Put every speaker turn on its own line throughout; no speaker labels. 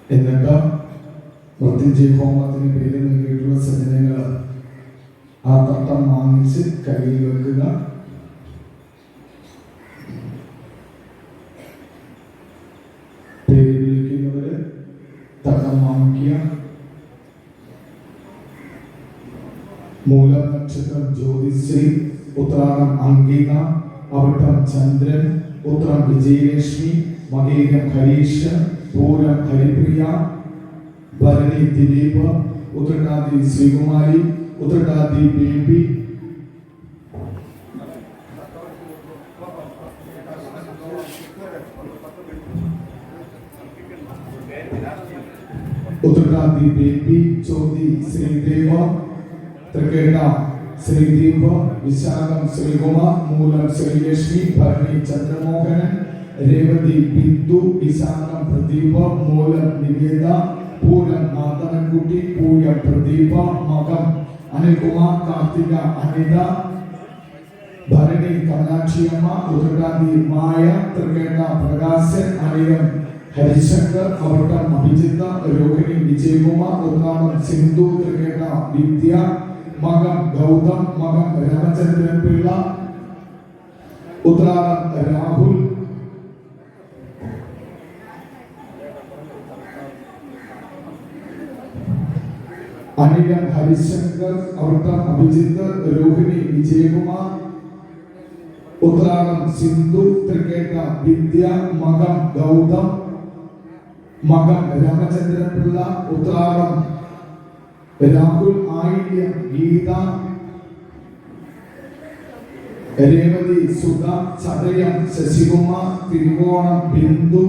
എന്നിട്ട് മൃത്യുഞ്ജയ ഹോമത്തിന് പേര് നൽകിയിട്ടുള്ള സജ്ജനങ്ങൾ ആ തട്ടം വാങ്ങിച്ച് കയ്യിൽ വെക്കുക. പേര് വിളിക്കുന്നവര് തട്ടം വാങ്ങിക്കുക. മൂലം നക്ഷത്രം ജ്യോതിശ്രീ, ഉത്രാടം അംഗിക, അവിട്ടം ചന്ദ്രൻ, ഉത്രം വിജയലക്ഷ്മി, മകീരം ഹരീഷ്, പൂരം ഹരിപ്രിയ, ഭരണി ദിലീപ്, ഉത്രട്ടാതി ശ്രീകുമാരി, ഉത്രട്ടാതി ബേബി, ഉത്രട്ടാതി ബേബി, ചോതി ശ്രീദേവ, തൃക്കേട്ട ശ്രീദീപ്, വിശാഖം ശ്രീകുമാർ, മൂലം ശ്രീലക്ഷ്മി, ഭരണി ചന്ദ്രമോഹനൻ, രേവതി ബിന്ദു, വിശാഖം പ്രദീപ, മൂലം നിവേദ, പൂരം മാധവൻകുട്ടി, പൂയം പ്രദീപ, മകം അനിൽകുമാർ, കാർത്തിക അനിത, ഭരണി കമലാക്ഷിയമ്മ, ഉത്രട്ടാതി മായ, തൃക്കേട്ട പ്രകാശൻ, അനിയം ഹരിശങ്കർ, അവിട്ടം അഭിജിത്ത്, രോഹിണി വിജയകുമാർ, ഉത്രാടം സിന്ധു, തൃക്കേട്ട വിദ്യ, മകം ഗൗതം, മകം രാമചന്ദ്രൻ പിള്ള, ഉത്രാടം രാഹുൽ, അനിയം ഹരിശങ്കർ, അവിട്ടം അഭിജിത്ത്, രോഹിണി വിജയകുമാർ, ഉത്രാടം സിന്ധു, തൃക്കേട്ട വിദ്യ, മകം ഗൗതം, മകം രാമചന്ദ്രൻ പിള്ള, ഉത്രാടം രാഹുൽ, ആയില്യം ഗീത, രേവതി സുധ, ചതയം ശശികുമാർ, തിരുവോണം ബിന്ദു,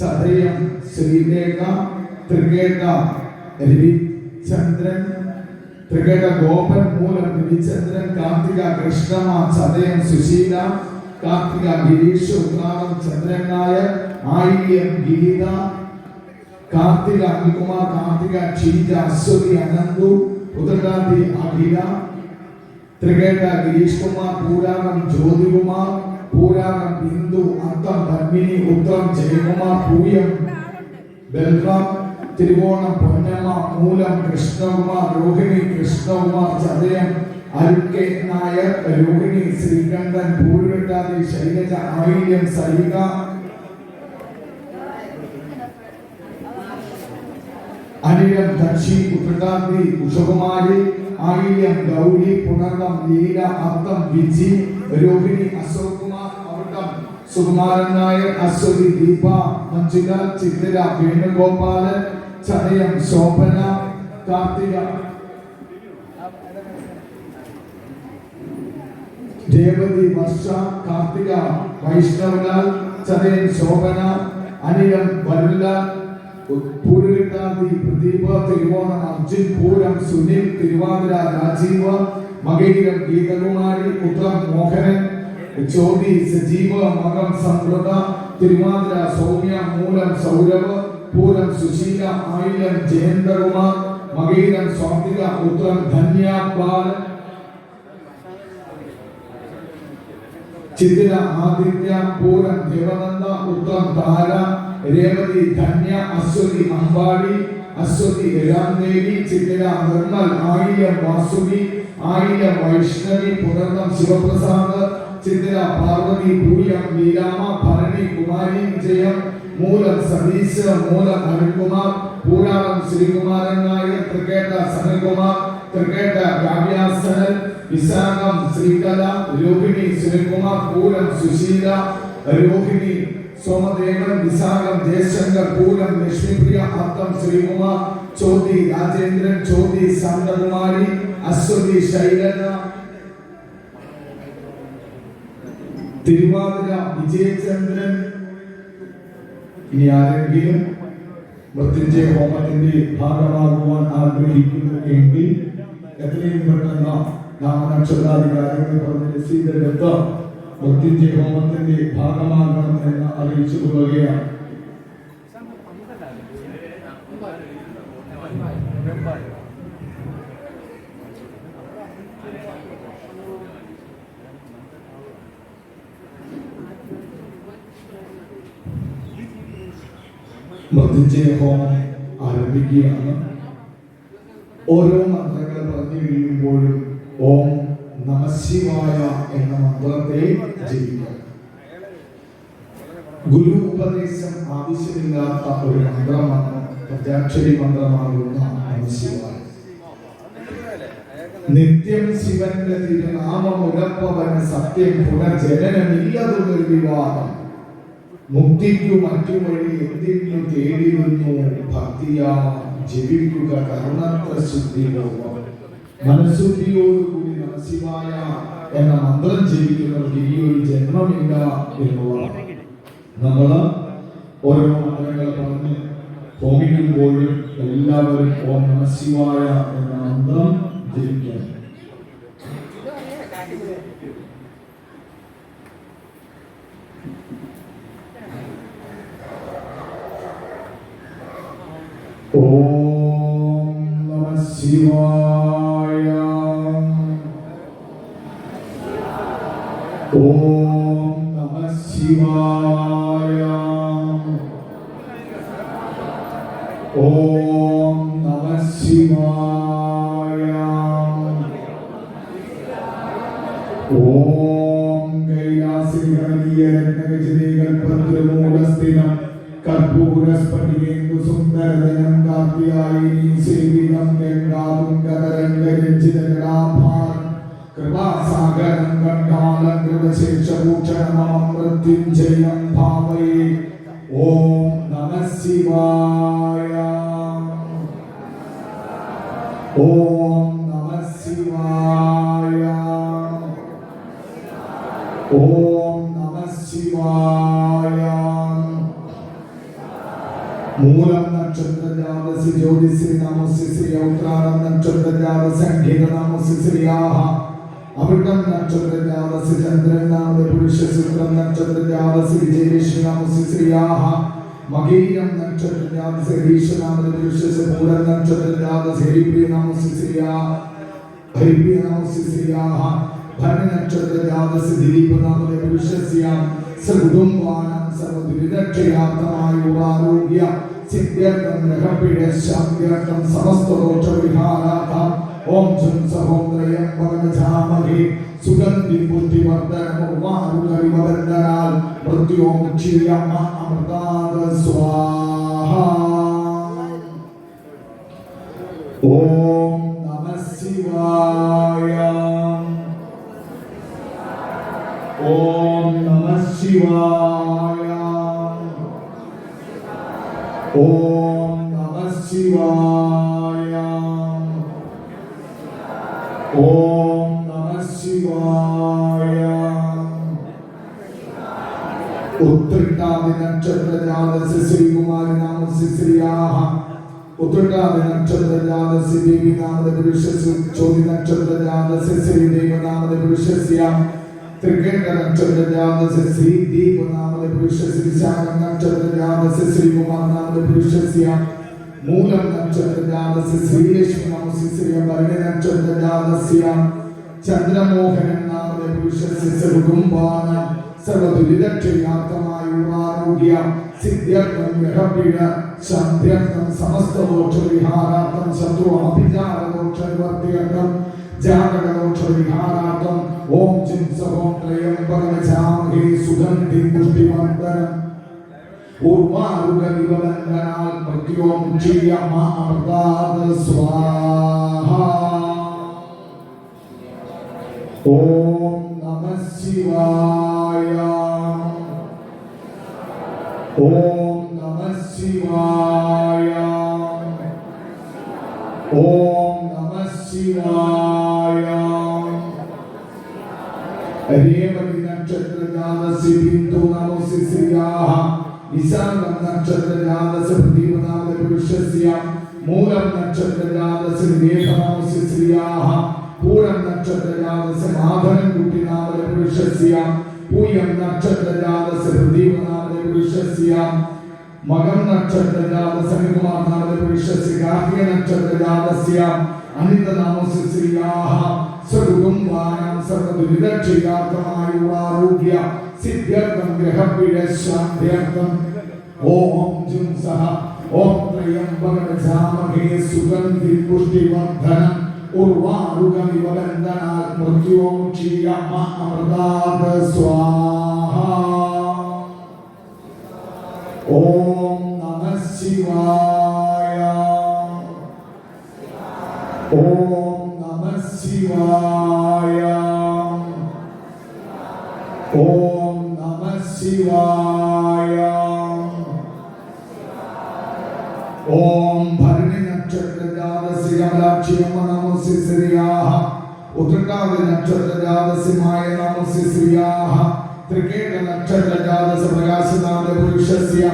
ചതയം ശ്രീലേഖ, തൃക്കേട്ട രവിചന്ദ്രൻ, തൃക്കേട്ട ഗോപൻ, മൂലം രവിചന്ദ്രൻ, കാർത്തിക കൃഷ്ണമ്മ, ചതയം സുശീല, കാർത്തിക ഗിരീഷ്, ഉത്രാടം ചന്ദ്രൻ നായർ, ആയില്യം ഗീത, കാർത്തിക അനിൽകുമാർ, കാർത്തിക ക്ഷീജ, അശ്വതി അനന്തു, ഉത്രട്ടാതി അഖില, തൃക്കേട്ട ഗിരീഷ് കുമാർ, പൂരാണം ജ്യോതികുമാർ, പൂരാണം ബിന്ദു, അത്തം പത്മിനി, ഉത്രം ജയകുമാർ, പൂയം ബൽറാം, തിരുവോണം പൊന്നമ്മ, മൂലം കൃഷ്ണകുമാർ, രോഹിണി കൃഷ്ണകുമാർ, ചതയം അരുക്കെ നായർ, രോഹിണി ശ്രീകണ്ഠൻ, പൂരുട്ടാതി ശൈലജ, ആയില്യം സരിക, അനിയം ദക്ഷി, ഉത്രട്ടാതി ഉഷകുമാരി, ആയില്യം ഗൗരി, പുണർന്നം ലീല, അത്തം വിജി, രോഹിണി അശോക് കുമാർ, അവിട്ടം സുകുമാരൻ നായർ, അശ്വതി ദീപ, മഞ്ജുല, ചിത്തിര വേണുഗോപാലൻ, ചതയം ശോഭന, കാർത്തിക രേവതി വർഷ, കാർത്തിക വൈഷ്ണവലാൽ, ചതയം ശോഭന, അനിയം വരുലാൽ, പൂരുട്ടാതി പ്രദീപ, തിരുവോണം അർജുൻ, പൂരം സുനിൽ, തിരുവാതിര രാജീവ്, മകയിരം ഗീതകുമാരി, ഉത്രം മോഹനൻ, ചോതി സജീവ, മകം സംവൃത, തിരുവാതിര സൗമ്യ, മൂലം സൗരവ്, പൂരം സുശീല, ആയില്യം ജയന്തകുമാർ, മകയിരം സ്വാതിക, ഉത്രം ധന്യ ബാലൻ, ചിത്തിര ആദിത്യ, പൂരം ദേവനന്ദ, ഉത്രം താര, രേവതി ധന്യ, അശ്വതി അമ്പാടി, അശ്വതി രാംദേവി, ചിത്തിര നിർമ്മൽ, ആയില്യം വാസുകി, ആയില്യം വൈഷ്ണവി, പുനർന്നം ശിവപ്രസാദ്, ചിത്തിര പാർവതി, പൂയം ലീലാമ, ഭരണി കുമാരി വിജയം, മൂലം സതീശ്, മൂലം അനിൽകുമാർ, പൂരാളം ശ്രീകുമാരൻ നായർ, തൃക്കേട്ട സനൽകുമാർ, തൃക്കേട്ട കാവ്യാസനൽ, വിശാഖം ശ്രീകല, രോഹിണി സുനിൽകുമാർ, പൂരം സുശീല, രോഹിണി സോമദേവൻ, വിശാഖം ജയശങ്കർ, പൂരം ലക്ഷ്മിപ്രിയ, അത്തം ശ്രീകുമാർ, ചോതി രാജേന്ദ്രൻ, ചോതി ശാന്തകുമാരി, അശ്വതി ശൈലജ, തിരുവാതിര വിജയചന്ദ്രൻ. ഇനി ആരെങ്കിലും മൃത്യുഞ്ജയ ഹോമത്തിന്റെ ഭാഗമാകുവാൻ ആഗ്രഹിക്കുന്നു എങ്കിൽ എത്രയും പെട്ടെന്ന് നാമനക്ഷത്രാധികാരികൾ പറഞ്ഞ രസീതെടുത്ത് മൃത്യുഞ്ജയ ഹോമത്തിന്റെ ഭാഗമാകണം എന്ന് അറിയിച്ചു കൊള്ളുകയാണ്. മൃത്യുഞ്ജയ ഹോമം ആരംഭിക്കുകയാണ്. ഓരോ മന്ത്രങ്ങൾ പറഞ്ഞു കഴിയുമ്പോഴും ഓം നമഃശിവായ എന്ന മന്ത്രത്തെ ജപിക്കുക. ഗുരു ഉപദേശം ആവശ്യമില്ലാത്ത ഒരു മന്ത്രമാണ് പഞ്ചാക്ഷരി മന്ത്രമാകുന്ന നമഃശിവായ. നിത്യം ശിവന്റെ തിരുനാമമുരപ്പവന് സത്യം പുനർജനനമില്ലതൊരു വിവാദം. മുക്തിക്കു മറ്റു വഴി എന്തിനു തേടിയിരുന്നു ഭക്തിയാ ജപിക്കുക കരുണത്ര ശുദ്ധിപൂർവം. മനഃശുദ്ധിയോടുകൂടി നമഃശിവായ എന്ന മന്ത്രം ജപിക്കുന്നവർക്ക് ഈ ഒരു ജന്മമില്ല എന്നുള്ളതാണ്. നമ്മൾ ഓരോ മന്ത്രങ്ങൾ പറഞ്ഞ് ഹോമിക്കുമ്പോഴും എല്ലാവരും ഓം നമഃശിവായ എന്ന മന്ത്രം ജപിക്കണം. ഓം നമഃശിവായ. ഓം നമഃശിവായ. ഓം നമഃശിവായ. ഓം കൈലാസികൽപദ്രമൂലസ്ഥിതം കർപ്പൂരസ്ഫടികേന്ദു സുന്ദരദയം കാർത്തിയായിനി സേവിതം ഗംഗാതുംഗതരംഗരഞ്ജിതജടാഭാരം കൃപാസാഗരം കണ്ഠാലം കൃതശേഷഭൂഷണമം മൃത്യുഞ്ജയം ഭാവയേ. ഓം നമഃശിവായ. ഓം നമഃശിവായ. ഓം നമഃശിവായ. മൂലം നക്ഷത്രജാതസി ജ്യോതിശ്രീ നമോസി ശ്രീ ഔത്രാടം നക്ഷത്രജാത സംഖ്യക നമോസി ശ്രീയാഹ. അവിട്ടം നക്ഷത്രജാതസി ചന്ദ്രൻ നാമ പുരുഷ ശുക്രം നക്ഷത്രജാതസി വിജയലക്ഷ്മി നമോസി ശ്രീയാഹ. മകീരം നക്ഷത്രജാതസി ഹരീശനാമ പുരുഷ പൂരം നക്ഷത്രജാതസി ഹരിപ്രിയ നമോസി ശ്രീയാഹ. ഹരിപ്രിയ നമോസി ശ്രീയാഹ. ഭരണ നക്ഷത്രജാതസി ദിലീപ നാമ പുരുഷസ്യ സകുടുംബാനാം സർവ്വദുരിതക്ഷയാർത്ഥമായുരാരോഗ്യ സിദ്ധ്യർത്ഥം ഗ്രഹപീഠശാന്ത്യർത്ഥം സമസ്തദോഷവിഹാരാർത്ഥം ഓം ജും സഹോം ത്രയംബകമജാമഹേ സുഗന്ധി ബുദ്ധിവർദ്ധനമുർവാരുകരിവരന്ദനാൽ മൃത്യോമുക്ഷീയമ്മ അമൃതാദ സ്വാഹ. ഓം നമഃശിവായ. ഓം നമഃശിവായ. ഓം നമഃശിവായ. ഓം നമഃശിവായ. ഉത്രട്ടാദി നക്ഷത്രജാതസ്യ ശ്രീകുമാരി നാമസ്യ ശ്രീയാഹ. ഉത്രട്ടാദി നക്ഷത്രജാതസ്യ ദേവി നാമത പുരുഷസ്യ ചോതി നക്ഷത്രജാതസ്യ ശ്രീദേവ നാമത പുരുഷസ്യ त्रिकेट नक्षत्रजातस्य श्री दीप नामक पुरुषस्य विशाख नक्षत्रजातस्य श्री कुमार नामक पुरुषस्य मूलम नक्षत्रजातस्य श्री लक्ष्मी नामस्य श्री भरणी नक्षत्रजातस्य चंद्रमोहन नामक पुरुषस्य सर्वकुंभानां सर्वदुरितक्षयार्थमायुरारोग्य सिद्ध्यर्थं ग्रहपीड शान्त्यर्थं समस्तदोषविहारार्थं शत्रु अभिचारदोषनिवर्त्यर्थं जागरणोक्षविहारार्थं ओम जिं सहोम त्रयंबकमजामहे सुगन्धिं पुष्टिवर्धनम् उर्वारुकविवलङ्घनात् मृत्योमुक्षीयम अमृताद स्वाहा. ओम नमः शिवाय. ओम नमः शिवाय. ओम नमः शिवाय. रेवती नक्षत्रजातस्य बिन्दु नामस्य श्रियाः. विशाखं नक्षत्रजातस्य प्रदीप नामस्य पुरुषस्य मूलं नक्षत्रजातस्य विवेक नामस्य श्रियाः. पूरं नक्षत्रजातस्य माधवन् कुटी नामस्य पुरुषस्य पूयं नक्षत्रजातस्य प्रदीप नामस्य पुरुषस्य मगं नक्षत्रजातस्य कुमार नामस्य पुरुषस्य कार्तिक नक्षत्रजातस्य अनित नामस्य श्रियाः. सर्वकुटुम्बानां सर्वदुरितक्षयार्थमायुरारोग्य सिद्ध्यर्थं ग्रहपीड शान्त्यर्थं ഓം ജും സഹ ഓം ത്രയംബകജാമഹേ സുഗന്ധി പുഷ്ടിവർദ്ധനം ഉർവാരുകമിവ ബന്ധനാൽ മൃത്യോക്ഷീയമ അമൃതാത് സ്വാഹ. ഓം നമഃ ശിവായ. ഓം നമഃ ശിവായ. ഓം നമഃ ശിവായ. ഓം ഭരണി നക്ഷത്രജാതസ്യ കമലാക്ഷിയമ്മ നമോസ്യ ശ്രീയാഹ. ഉത്രട്ടാതി നക്ഷത്രജാതസ്യമായ നമോസ്യ ശ്രീയാഹ. ത്രികേത നക്ഷത്രജാതസ്യ പ്രകാശനാമ പുരുഷസ്യ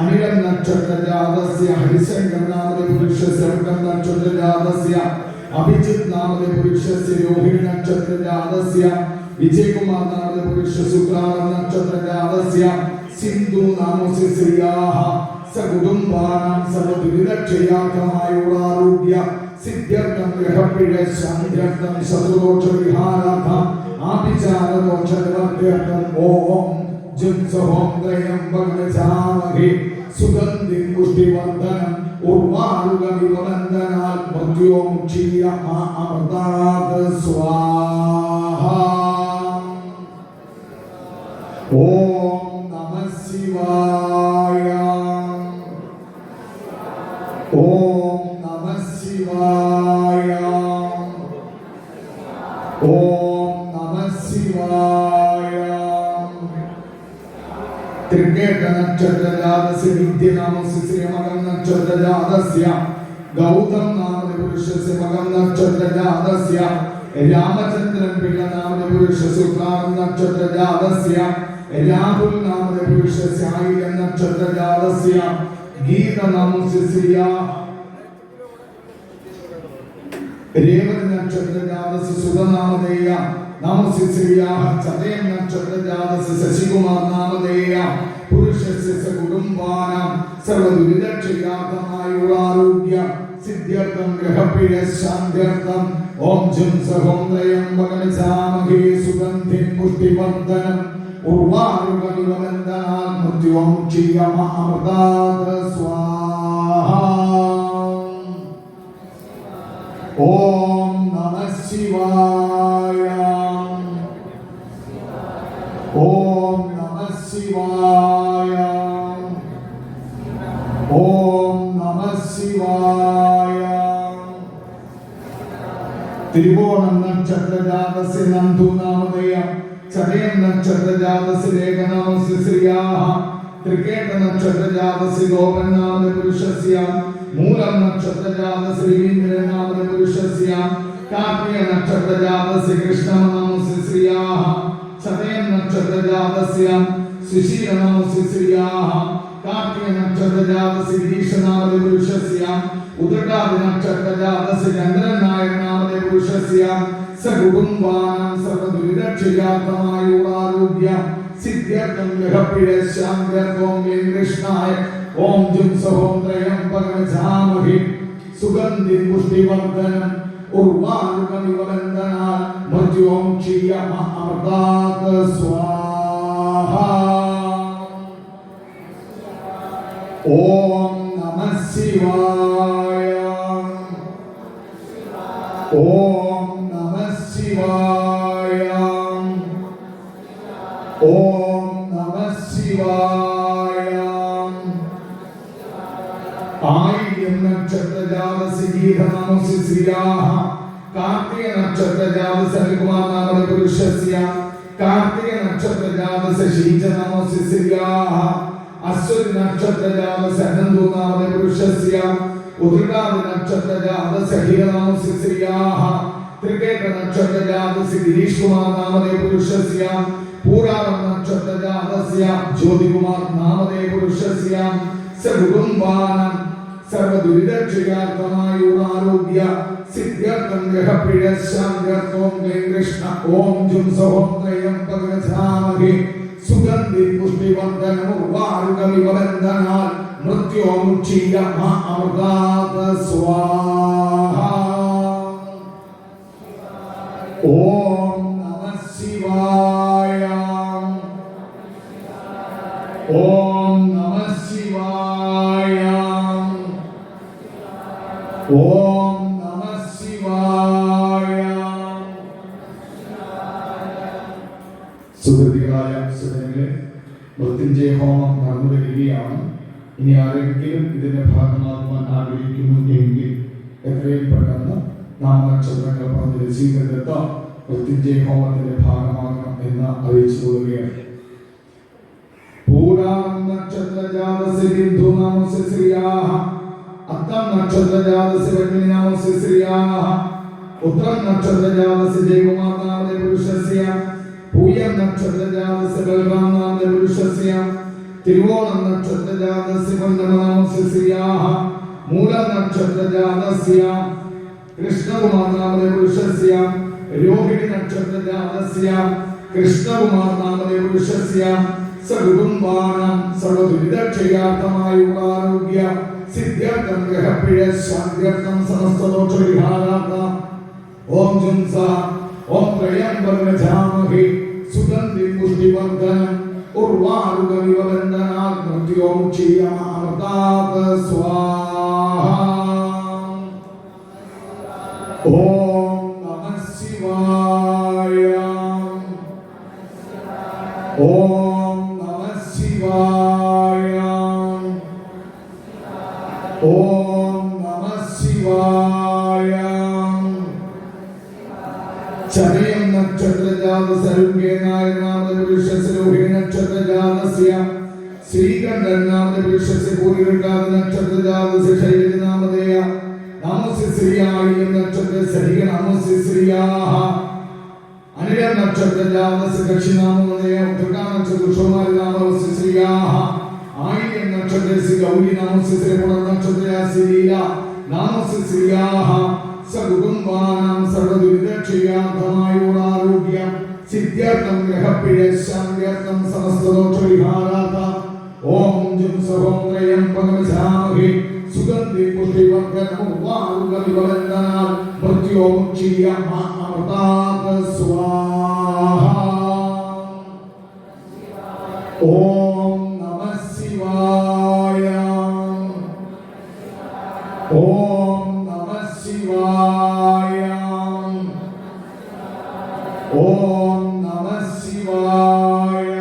അനിലം നക്ഷത്രജാതസ്യ ഹരിശങ്കരനാമ പുരുഷസ്യ വൃക്കം നക്ഷത്രജാതസ്യ അഭിജിത് നാമ പുരുഷസ്യ രോഹിണി നക്ഷത്രജാതസ്യ വിജയകുമാർ നാമ പുരുഷ ശുക്രാന നക്ഷത്രജാതസ്യ സിന്ധു നാമോസ്യ ശ്രീയാഹ. സകുടുംബാനാം സർവദുരിതക്ഷയാർത്ഥമായുള്ള ആരോഗ്യ സിദ്ധ്യർത്ഥം ഗ്രഹപിഴ ശാന്ത്യർത്ഥം ശത്രുദോഷ വിഹാരാർത്ഥം ആഭിചാരദോഷ നിവർത്യർത്ഥം ഓം ജും സഹോം ത്രയംബകജാമഹേ സുഗന്ധിം പുഷ്ടിവർദ്ധനം ഉർവാരുകമിവ ബന്ധനാൽ മൃത്യോക്ഷീയമ അമൃതാത് സ്വാഹ. ഓം നമഃ ശിവായ. ഓം നമഃ ശിവായ. ഓം നമഃ ശിവായ. ത്രികേത നക്ഷത്രജാതസ്യ വിദ്യനാമസ്യ ശ്രീമകം നക്ഷത്രജാതസ്യ ഗൗതം നാമ പുരുഷസ്യ മകം നക്ഷത്രജാതസ്യ രാമചന്ദ്രൻ പിള്ള നാമ പുരുഷ ശുക്ലാനം നക്ഷത്രജാതസ്യ രാഹുൽ നാമ പുരുഷസ്യ ആയില്യം നക്ഷത്രജാതസ്യ ഗീത നാമസ്യ ശ്രീയാഹ. രേവതി നക്ഷത്രജാതസ്യ സുധനാമധേയ നമസ്യ ശ്രീയാഹ. ചതയം നക്ഷത്രജാതസ്യ ശശികുമാർ നാമധേയ പുരുഷസ്യ സകുടുംബാനാം സർവദുരിതക്ഷയാർത്ഥമായുള്ള ആരോഗ്യ സിദ്ധ്യർത്ഥം ഗ്രഹപിഴ ശാന്ത്യർത്ഥം ഓം ജും സഹോം ത്രയംബകജാമഹേ സുഗന്ധിം പുഷ്ടിവർദ്ധനം ഉർവാരുകമിവ ബന്ധനാൽ മൃത്യോക്ഷീയമ അമൃതാത് സ്വാഹ. ഓം നമഃ ശിവായ. ഓം നമഃ ശിവായ. ഓം നമഃ ശിവായ. തിരുവോണം നക്ഷത്രജാതസ്യ നന്ദു നാമധേയ ചതയം നക്ഷത്രജാതസ്യ ലേഖനാമസ്യ ശ്രീയാഹ. ത്രികേത നക്ഷത്രജാതസ്യ ഗോപൻ നാമ പുരുഷസ്യ മൂലം നക്ഷത്രജാതസ്യ രവീന്ദ്രൻ നാമ പുരുഷസ്യ കാർത്തിക നക്ഷത്രജാതസ്യ കൃഷ്ണ നാമസ്യ ശ്രീയാഹ. ചതയം നക്ഷത്രജാതസ്യ സുശീല നാമസ്യ ശ്രീയാഹ. കാർത്തിക നക്ഷത്രജാതസ്യ ഗിരീഷ നാമ പുരുഷസ്യ ഉത്രട്ടാതി നക്ഷത്രജാതസ്യ ചന്ദ്രൻ നായർ നാമ പുരുഷസ്യ സകുടുംബാനാം സർവദുരിതക്ഷയാർത്ഥമായുള്ള ആരോഗ്യ സിദ്ധ്യർത്ഥം ഗ്രഹപിഴ ശാന്ത്യർത്ഥം കൃഷ്ണായ. ഓം ജും സഹോം ത്രയംബകജാമഹേ സുഗന്ധിം പുഷ്ടിവർദ്ധനം ഉർവാരുകമിവ ബന്ധനാൽ മൃത്യോക്ഷീയമ അമൃതാത് സ്വാഹ. ഓം നമഃ ശിവായ. ഓം നമഃ ശിവായ. ഓം നമഃ ശിവായ. ആയില്യം നക്ഷത്രജാതസ്യ ഗീതനാമസ്യ ശ്രീയാഹ. കാർത്തിക നക്ഷത്രജാതസ്യ ഹരികുമാർ നാമ പുരുഷസ്യ കാർത്തിക നക്ഷത്രജാതസ്യ ശീജനാമസ്യ ശ്രീയാഹ. അശ്വതി നക്ഷത്രജാതസ്യ അനന്തു നാമ പുരുഷസ്യ ഉത്രട്ടാതി നക്ഷത്രജാതസ്യ ഹീരനാമസ്യ ശ്രീയാഹ. ത്രികേത നക്ഷത്രജാതസ്യ ഗിരീഷ് കുമാർ നാമധേയ പുരുഷസ്യ പൂരാടം നക്ഷത്രജാതസ്യ ജ്യോതികുമാർ നാമധേയ പുരുഷസ്യ സകുടുംബാനാം സർവദുരിതക്ഷയാർത്ഥമായുള്ള ആരോഗ്യ സിദ്ധ്യർത്ഥം ഗ്രഹപിഴ ശാന്ത്യർത്ഥം കൃഷ്ണ. ഓം ജും സഹോം ത്രയംബകജാമഹേ സുഗന്ധിം പുഷ്ടിവർദ്ധനം ഉർവാരുകമിവ ബന്ധനാൽ മൃത്യോക്ഷീയമ അമൃതാത് സ്വാഹ. ഓം നമഃ ശിവായ. ഓം നമഃ ശിവായ. ഓം നമഃ ശിവായ. സുഹൃത്തുക്കളായ സുഹൃത്തുക്കളെ, മൃത്യുഞ്ജയ ഹോമം നടന്നു വരികയാണ്. ഇനി ആരെങ്കിലും ഇതിന്റെ ഭാഗമാകുവാൻ ആഗ്രഹിക്കുന്നു എങ്കിൽ എത്രയും പെട്ടെന്ന് നാമനക്ഷത്രങ്ങൾ പറഞ്ഞ് രസീകരത്ത മൃത്യുഞ്ജയ ഹോമത്തിന്റെ ഭാഗമാകണം എന്ന് അറിയിച്ചു കൊള്ളുകയാണ്. പൂരാം നക്ഷത്രജാതസ്യ ബിന്ദുനാമസ്യ ശ്രിയാഃ, അത്തം നക്ഷത്രജാതസ്യ വന്യനാമസ്യ ശ്രിയാഃ, ഉത്രം നക്ഷത്രജാതസ്യ ജൈവമാനാമേ പുരുഷസ്യ, പൂയം നക്ഷത്രജാതസ്യ ബലറാം നാമേ പുരുഷസ്യ, തിരുവോണം നക്ഷത്രജാതസ്യ വന്യനാമസ്യ ശ്രിയാഃ, മൂലം നക്ഷത്രജാതസ്യ കൃഷ്ണകുമാർ നാമേ പുരുഷസ്യ, രോഹിണി നക്ഷത്രജാതസ്യ കൃഷ്ണകുമാർ നാമേ പുരുഷസ്യ, സകുടുംബാനാം സർവദുരിതക്ഷയാർത്ഥമായുള്ള ആരോഗ്യ സിദ്ധ്യർത്ഥം ഗ്രഹപ്പിഴ ശാന്ത്യർത്ഥം സമസ്തദോഷവിഹാരാർത്ഥം ഓം ജുംസ ഓം ത്രയംബകജാമഹേ സുഗന്ധിം പുഷ്ടിവർദ്ധനം ഉർവാരുകമിവ വന്ദനാത് മൃത്യോമുക്ഷീയമാമൃതാത് സ്വാഹാ. ഓം നമഃ ശിവായ. ഓം നമഃ ശിവായ. ഓം നമഃ ശിവായ. ചതയം നക്ഷത്രജാതസ്യ രോഹിണി നക്ഷത്രജാതസ്യ ശ്രീകണ്ഠൻ നാമപുരുഷസ്യ പൂരിട്ടാത നക്ഷത്രജാതസ്യ ശൈലജ നാമധേയ നാമസ്യ ശ്രീയായം നക്ഷത്ര സരിക നാമസ്യ ശ്രീയാഃ, അനിഴ നക്ഷത്രജാതസ്യ ദക്ഷിണാമധേയ ഉത്രകാ നക്ഷത്രക്ഷോമാരി നാമസ്യ ശ്രീയാഃ, ആയില്യം നക്ഷത്രസ്യ ഗൗരി നാമസ്യ ശ്രീപുണ നക്ഷത്രസ്യ ലീല നാമസ്യ ശ്രീയാഃ, സകുടുംബാനാം സർവദുരിതക്ഷയാർത്ഥമായുള്ള ആരോഗ്യ സിദ്ധ്യർത്ഥം ഗ്രഹപ്പിഴ ശാന്ത്യർത്ഥം സമസ്തദോഷവിഹാരാർത്ഥം ഓം ജുംസ ഓം ത്രയംബകജാമഹേ സുഗന്ധിം പുഷ്ടിവർദ്ധനം ഉർവാരുകമിവ വന്ദനാത് മൃത്യോമുക്ഷീയമാമൃതാത് സ്വാഹാ. ഓം നമഃ ശിവായ. ഓം നമഃ ശിവായ. ഓം നമഃ ശിവായ.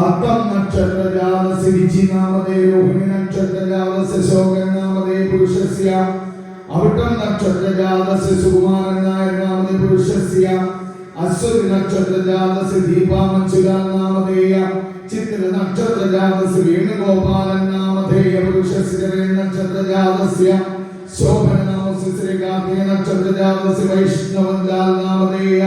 അത്തം നക്ഷത്രജാതസ്യ രുചിനാമധേ രോഹിണി നക്ഷത്രജാതസ്യ ശോകൻ നാമധേ പുരുഷസ്യ, അവിട്ടം നക്ഷത്രജാതസ്യ സുകുമാരൻ നായർ നാമധേ പുരുഷസ്യ, അശ്വതി നക്ഷത്രജാതസ്യ ദീപാമച്ചുലാൽ നാമധേയ, ചിത്ര നക്ഷത്രജാതസ്യ വേണുഗോപാലൻ നാമധേയ പുരുഷസ്യ, നക്ഷത്രജാതസ്യ ശോഭന നാമസ്യ ശ്രീകാർത്തിക നക്ഷത്രജാതസ്യ വൈഷ്ണവൻലാൽ നാമധേയ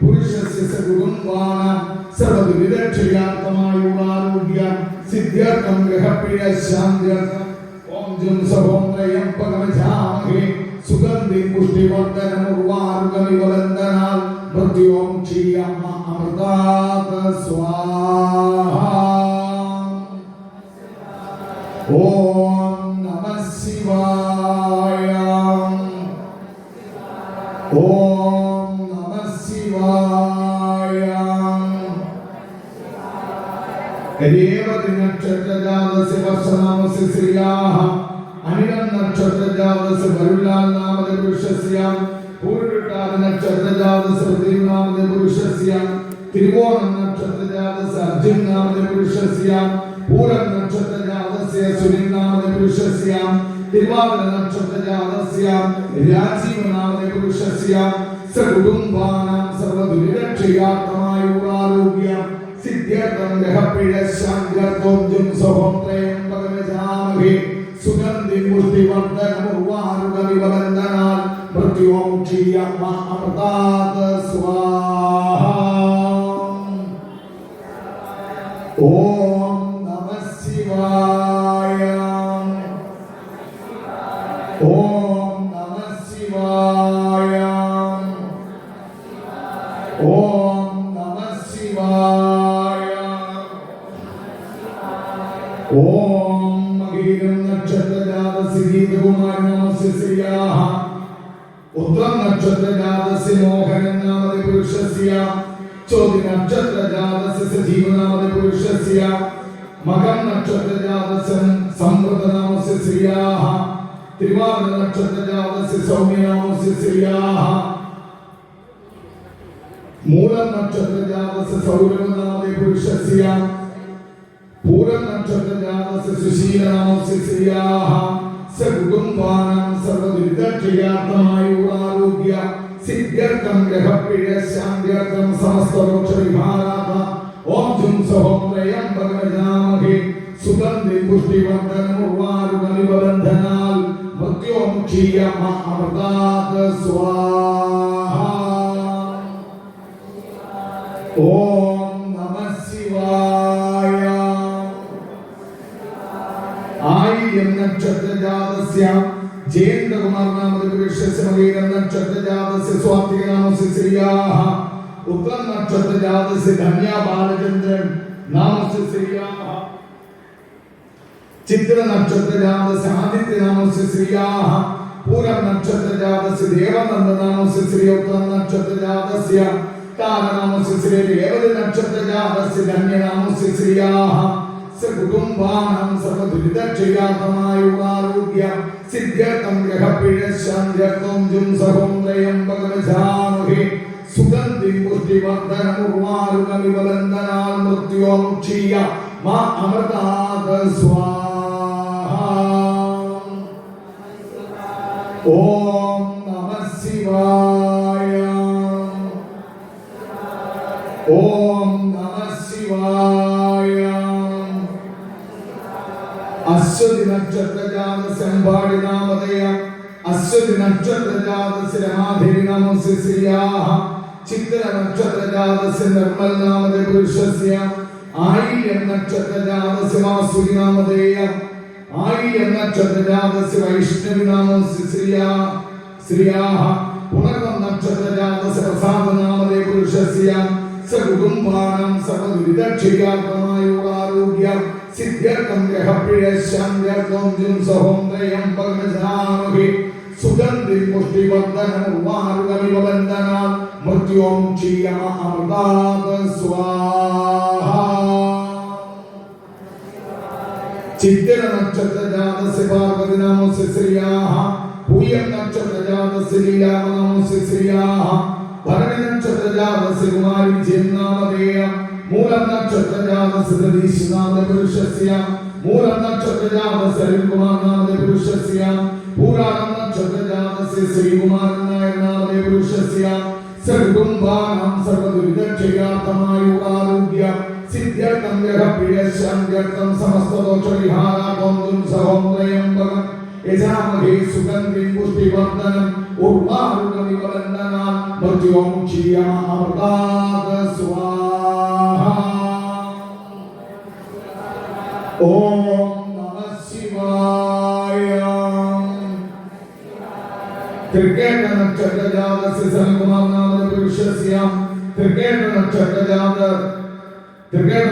പുരുഷസ്യ, സകുടുംബാനാം സർവദുരിതക്ഷയാർത്ഥമായുള്ള ആരോഗ്യ സിദ്ധ്യർത്ഥം ഗ്രഹപ്പിഴ ശാന്ത്യർത്ഥം ഓം ജുംസ ഓം ത്രയംബകജാമഹേ സുഗന്ധിം പുഷ്ടിവർദ്ധനം ഉർവാരുകമിവ വന്ദനാത് മൃത്യോമുക്ഷീയമാമൃതാത് സ്വാഹാ. ഓം നമഃ ശിവായ. ഓം നമഃ ശിവായ. രേവതി നക്ഷത്രജാതസ്യ വർഷനാമസ്യ ശ്രിയാഃ, അനിഴം നക്ഷത്രജാതസ്യ വരുലാൽ നാമധേ പുരുഷസ്യ, പൂരിട്ടാത നക്ഷത്രജാതസ്യ പ്രദീപ് നാമധേ പുരുഷസ്യ, തിരുവോണം നക്ഷത്രജാതസ്യ അർജുൻ നാമധേ പുരുഷസ്യ, പൂരം നക്ഷത്രജാതസ്യ സുനിൽ നാമധേ പുരുഷസ്യ, തിരുവാതിര നക്ഷത്രജാതസ്യ രാജീവ നാമധേ പുരുഷസ്യ, സകുടുംബാനാം സർവദുരിതക്ഷയാർത്ഥമായുള്ള ആരോഗ്യ സിദ്ധ്യർത്ഥം ഗ്രഹപ്പിഴ ശാന്ത്യർത്ഥം ജുംസ ഓം ത്രയംബകജാമഹേ സുഗന്ധിം പുഷ്ടിവർദ്ധനം ഉർവാരുകമിവ വന്ദനാത് മൃത്യോമുക്ഷീയമാമൃതാത് സ്വാഹാ. ഓം നമഃ ശിവായ. ഓം നമഃ ശിവായ. ഓം നമഃ ശിവായ. ഓം മകീരം നക്ഷത്രജാതസ്യ ഗീതകുമാരൻ നാമസ്യ ശ്രിയാഃ, ഉത്രം നക്ഷത്രജാതസ്യ മോഹനൻ നാമധേ പുരുഷസ്യ, ചോതി നക്ഷത്രജാതസ്യ സജീവ നാമധേ പുരുഷസ്യ, മകം നക്ഷത്രജാതസ്യ സംവൃതനാമസ്യ ശ്രിയാഃ തിരുവാതിര നക്ഷത്രജാതസ്യ സൗമ്യനാമസ്യ ശ്രിയാഃ മൂലം നക്ഷത്രജാതസ്യ സൗരവനാമേ പുരുഷസ്യ പൂരം നക്ഷത്രജാതസ്യ സുശീലനാമസ്യ ശ്രിയാഃ സകുടുംബാനാം സർവദുരിതക്ഷയാർത്ഥമായുരാരോഗ്യ സിദ്ധ്യർത്ഥം ഗ്രഹപിഴശാന്ത്യർത്ഥം സമസ്തദോഷവിഹാരാർത്ഥ ഓം ജും സഹോം ത്രയംബകമജാമഹേ സുഗന്ധി പുഷ്ടിവർദ്ധനമുർവാരുകലിബന്ധനാൽ മൃത്യോമുക്ഷീയ അമൃതാത് സ്വാഹ. ഓം നമഃ ശിവായ. ആയില്യം നക്ഷത്രജാതസ്യ ജയേന്ദ്രകുമാർ നാമധ പുരുഷസ്യ മകീരം നക്ഷത്രജാതസ്യ സ്വാതിക നാമസ്യ ശ്രിയാഃ ഉത്തരം നക്ഷത്രജാതസ്യ ധന്യ ബാലചന്ദ്രൻ നാമസ്യ ശ്രിയാഃ ചിത്ര നക്ഷത്രജാതസ്യ ആദിത്യ നാമസ്യ ശ്രിയാഃ പൂരം നക്ഷത്രജാതസ്യ ദേവനന്ദ നാമസ്യ ശ്രിയ ഉത്തരം നക്ഷത്രജാതസ്യ താരനാമസ്യ ശ്രീ രേവതി നക്ഷത്രജാതസ്യ ധന്യ നാമസ്യ ശ്രിയാഃ സകുടുംബാനാം സർവദുരിതക്ഷയാർത്ഥമായുരാരോഗ്യ സിദ്ധ്യർത്ഥം ഗ്രഹപിഴശാന്ത്യർത്ഥം ജും സഹോം ത്രയംബകമജാമഹേ സുഗന്ധിം പുഷ്ടിവർദ്ധനമുർവാരുകമിവബന്ധനാൽ മൃത്യോമുക്ഷീയ മാ അമൃതാത് സ്വാഹ. ഓം നമഃ ശിവായ. ഓം നമഃ ശിവായ. അശ്വതി നക്ഷത്രജാതസ്യ അമ്പാടി നാമധേയ അശ്വതി നക്ഷത്രജാതസ്യ രമാദേവി നാമസ്യ ശ്രിയാഃ ചിത്ര നക്ഷത്രജാതസ്യ നിർമ്മൽ നാമധേ പുരുഷസ്യ ആയില്യം നക്ഷത്രജാതസ്യ വാസുകി നാമധേയ ആയില്യം നക്ഷത്രജാതസ്യ വൈഷ്ണവി നാമസ്യ ശ്രിയാഃ പുണർവം നക്ഷത്രജാതസ്യ പ്രസാദ നാമധേ പുരുഷസ്യ സകുടുംബാനാം സർവദുരിതക്ഷയാർത്ഥമായുരാരോഗ്യ സിദ്ധ്യർത്ഥം ഗ്രഹപിഴശാന്ത്യർത്ഥം ജും സഹോം ത്രയംബകമജാമഹേ സുഗന്ധിം പുഷ്ടിവർദ്ധനമുർവാരുകമിവബന്ധനാൽ മൃത്യോമുക്ഷീയ അമൃതാത് സ്വാഹ. ചിത്തിര നക്ഷത്രജാതസ്യ പാർവതി നാമസ്യ ശ്രിയാഃ പൂയം നക്ഷത്രജാതസ്യ ലീലാമ നാമസ്യ ശ്രിയാഃ ഭരണി നക്ഷത്രജാതസ്യ കുമാരി വിജയം നാമധേയ മൂലം നക്ഷത്രജാതസ്യ സതീശ് നാമധേ പുരുഷസ്യ മൂലം നക്ഷത്രജാതസ്യ അരുൺകുമാർ നാമധേ പുരുഷസ്യ പൂരാണം നക്ഷത്രജാതസ്യ ശ്രീകുമാരൻ നായർ നാമധേ പുരുഷസ്യ സകുടുംബാനാം സർവദുരിതക്ഷയാർത്ഥമായുരാരോഗ്യ സിദ്ധ്യർത്ഥം ഗ്രഹപിഴശാന്ത്യർത്ഥം സമസ്തദോഷവിഹാരാർത്ഥം ജും സഹോം ത്രയംബകം യജാമഹേ സുഗന്ധിം പുഷ്ടിവർദ്ധനം ഉർവാരുകമിവബന്ധനാൽ മൃത്യോമുക്ഷീയ അമൃതാത് സ്വാഹ. ഓം നമഃ ശിവായ. തൃക്കേട്ട നക്ഷത്രജാതസ്യ സനൽകുമാർ നാമധേ പുരുഷസ്യ തൃക്കേട്ട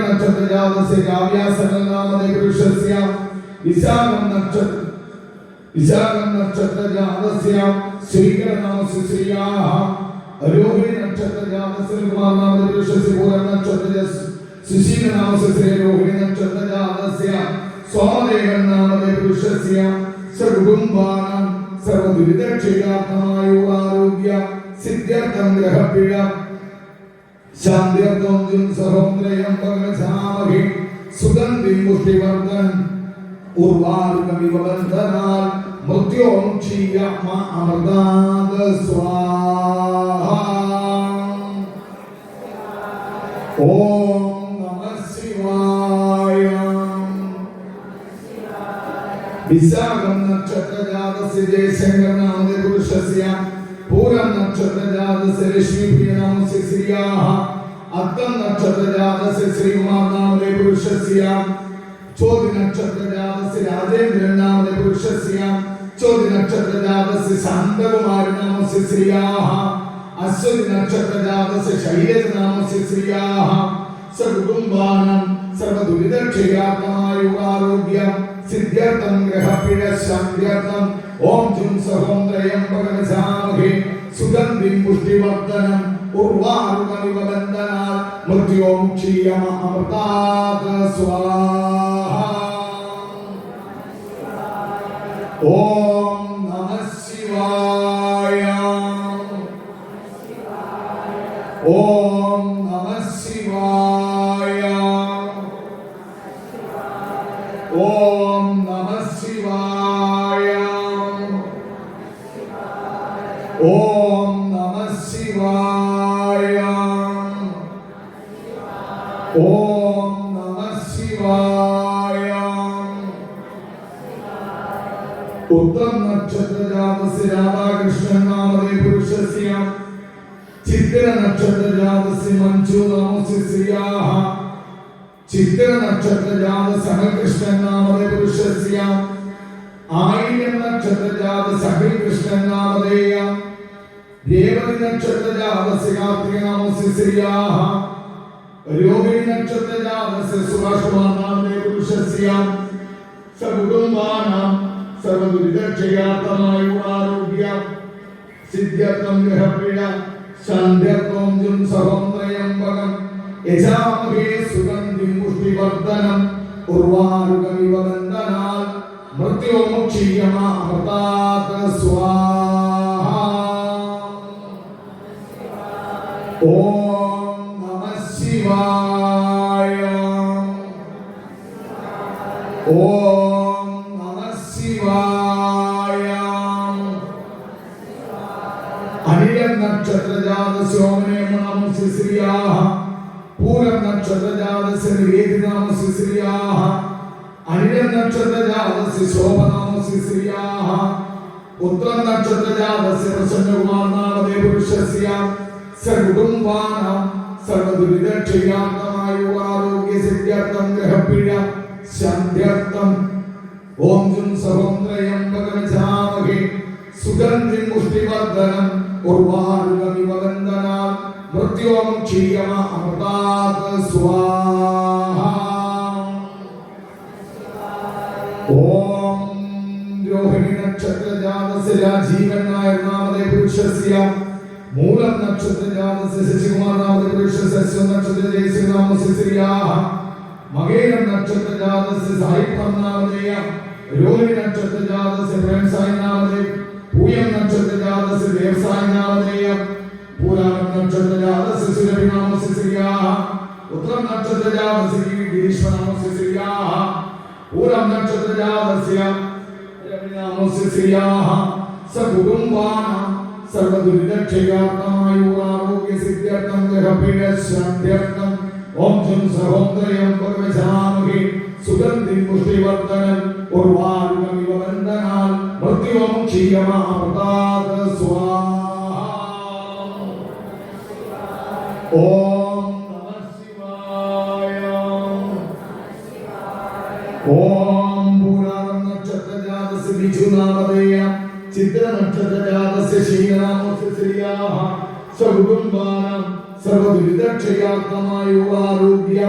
നക്ഷത്രജാതസ്യ കാവ്യാസനൽ നാമധേ പുരുഷസ്യ വിശാഖം നക്ഷത്രജാതസ്യ ശ്രീകര നാമസ്യ ശ്രിയാഃ രോഹിണി നക്ഷത്രജാതസ്യ കുമാർ നാമധേ പുരുഷസ്യ പൂരം നക്ഷത്രജാതസ്യ സുശീല നാമസ്യ ശ്രീ രോഹിണി നക്ഷത്രജാതസ്യ സോമദേവൻ നാമധേ പുരുഷസ്യ സകുടുംബാനാം സർവദുരിതക്ഷയാർത്ഥമായുരാരോഗ്യ സിദ്ധ്യർത്ഥം ഗ്രഹപിഴ ശാന്ത്യർത്ഥം ജും സഹോം ത്രയംബകമജാമഹേ സുഗന്ധിം പുഷ്ടിവർദ്ധനം ഉർവാരുകമിവബന്ധനാൽ മൃത്യോമുക്ഷീയ മാ അമൃതാത് സ്വാഹ. ഓം നമഃ ശിവായ. വിശാഖം നക്ഷത്രജാതസ്യ ജയശങ്കർ നാമധേ പുരുഷസ്യ പൂരം നക്ഷത്രജാതസ്യ ലക്ഷ്മീപ്രിയ നാമസ്യ ശ്രിയാഃ അത്തം നക്ഷത്രജാതസ്യ ശ്രീകുമാർ നാമധേ പുരുഷസ്യ ചോതി നക്ഷത്രജാതസ്യ രാജേന്ദ്രൻ നാമധേ പുരുഷസ്യ ചോതി നക്ഷത്രജാതസ്യ ശാന്തകുമാരി നാമസ്യ ശ്രിയാഃ അശ്വതി നക്ഷത്രജാതസ്യ ശൈലജ നാമസ്യ ശ്രിയാഃ സകുടുംബാനാം സർവദുരിതക്ഷയാർത്ഥമായുരാരോഗ്യ സിദ്ധ്യർത്ഥം ഗ്രഹപിഴശാന്ത്യർത്ഥം ഓം ജും സഹോം ത്രയംബകമജാമഹേ സുഗന്ധിം പുഷ്ടിവർദ്ധനം ഉർവാരുകമിവബന്ധനാൽ മൃത്യോമുക്ഷീയ അമൃതാത് സ്വാഹ. ഓം നമഃ ശിവായ ഓം നമഃ ശിവായ ഓം നമഃ ശിവായ ഉത്തരം നക്ഷത്രജാതസ്യ രാധാകൃഷ്ണൻ നാമധേ പുരുഷസ്യ ചിത്തിര നക്ഷത്രജാതസ്യ മഞ്ജു നാമസ്യ ശ്രിയാഃ ചിത്തിര നക്ഷത്രജാതസ്യ അമൽകൃഷ്ണൻ നാമധേ പുരുഷസ്യ ആയില്യം നക്ഷത്രജാതസ്യ അഖിൽകൃഷ്ണൻ നാമധേയ രേവതി നക്ഷത്രജാതസ്യ കാർത്തിക നാമസ്യ ശ്രിയാഃ രോഹിണി നക്ഷത്രജാതസ്യ സുഭാഷ് കുമാർ നാമധേ പുരുഷസ്യ സകുടുംബാനാം സർവദുരിതക്ഷയാർത്ഥമായുരാരോഗ്യ സിദ്ധ്യർത്ഥം ഗൃഹപീഡ ശാന്ത്യർത്ഥം ജും സഹം ത്രയംബകം യജാമഹേ സുഗന്ധിം പുഷ്ടിവർദ്ധനം ഉർവാരുകമിവ ബന്ധനാൽ മൃത്യോമുക്ഷീയമാമൃതാത് സ്വാഹ ഓം നമഃ ശിവായ ഓം നമഃ ശിവായ അനിഴം നക്ഷത്രജാതസ്യ നാമസ്യ ശ്രിയാഃ പൂരം നക്ഷത്രജാതസ്യ നിവേദി നാമസ്യ ശ്രിയാഃ അനിഴം നക്ഷത്രജാതസ്യ ശോഭ നാമസ്യ ശ്രിയാഃ ഉത്രം നക്ഷത്രജാതസ്യ പ്രസന്നകുമാർ നാമധേ പുരുഷസ്യ സകുടുംബാനാം സർവദുരിതക്ഷയാർത്ഥമായുരാരോഗ്യ സിദ്ധ്യർത്ഥം ഗൃഹപീഡ ശാന്ത്യർത്ഥം ഓം ജും സഹം ത്രയംബകം യജാമഹേ സുഗന്ധിം പുഷ്ടിവർദ്ധനം ഉർവാരുകമിവ ബന്ധനാൽ മൃത്യോമുക്ഷീയമാമൃതാത് സ്വാഹ ഓം രോഹിണി നക്ഷത്രജാതസ്യ രാജീവൻ നായർ നാമധേ പുരുഷസ്യ മൂലം നക്ഷത്രജാതസ്യ ശശികുമാർ നാമധേ പുരുഷസ്യ അശ്വ നക്ഷത്ര ജയശ്രീ നാമസ്യ ശ്രിയാഃ മകേരം നക്ഷത്രജാതസ്യ സായിപ്പം നാമധേയ രോഹിണി നക്ഷത്രജാതസ്യ പ്രേംസായി നാമധേ പൂയം നക്ഷത്രജാതസ്യ ദേവസായി നാമധേയ പൂരാണം നക്ഷത്രജാതസ്യ സുരഭി നാമസ്യ ശ്രിയാഃ ഉത്രം നക്ഷത്രജാതസ്യ ഗിരീശ്വ നാമസ്യ ശ്രിയാഃ പൂരം നക്ഷത്രജാതസ്യ രവി നാമസ്യ ശ്രിയാഃ സകുടുംബാനാം സർവദുരിതക്ഷയാർത്ഥമായുരാരോഗ്യ സിദ്ധ്യർത്ഥം ഗൃഹപീഡ ശാന്ത്യർത്ഥം ഓം ജും സഹം ത്രയംബകം യജാമഹേ സുഗന്ധിം പുഷ്ടിവർദ്ധനം ഉർവാരുകമിവ ബന്ധനാൽ മൃത്യോമുക്ഷീയമാമൃതാത് സ്വാഹ ഓം നമഃ ശിവായ ഓം പൂരാണം നക്ഷത്രജാതസ്യ ബിജു നാമധേയ ചിത്ര നക്ഷത്രജാതസ്യ ശീലനാമസ്യ ശ്രിയാഃ സകുടുംബാനാം സർവദുരിതക്ഷയാർത്ഥമായുരാരോഗ്യ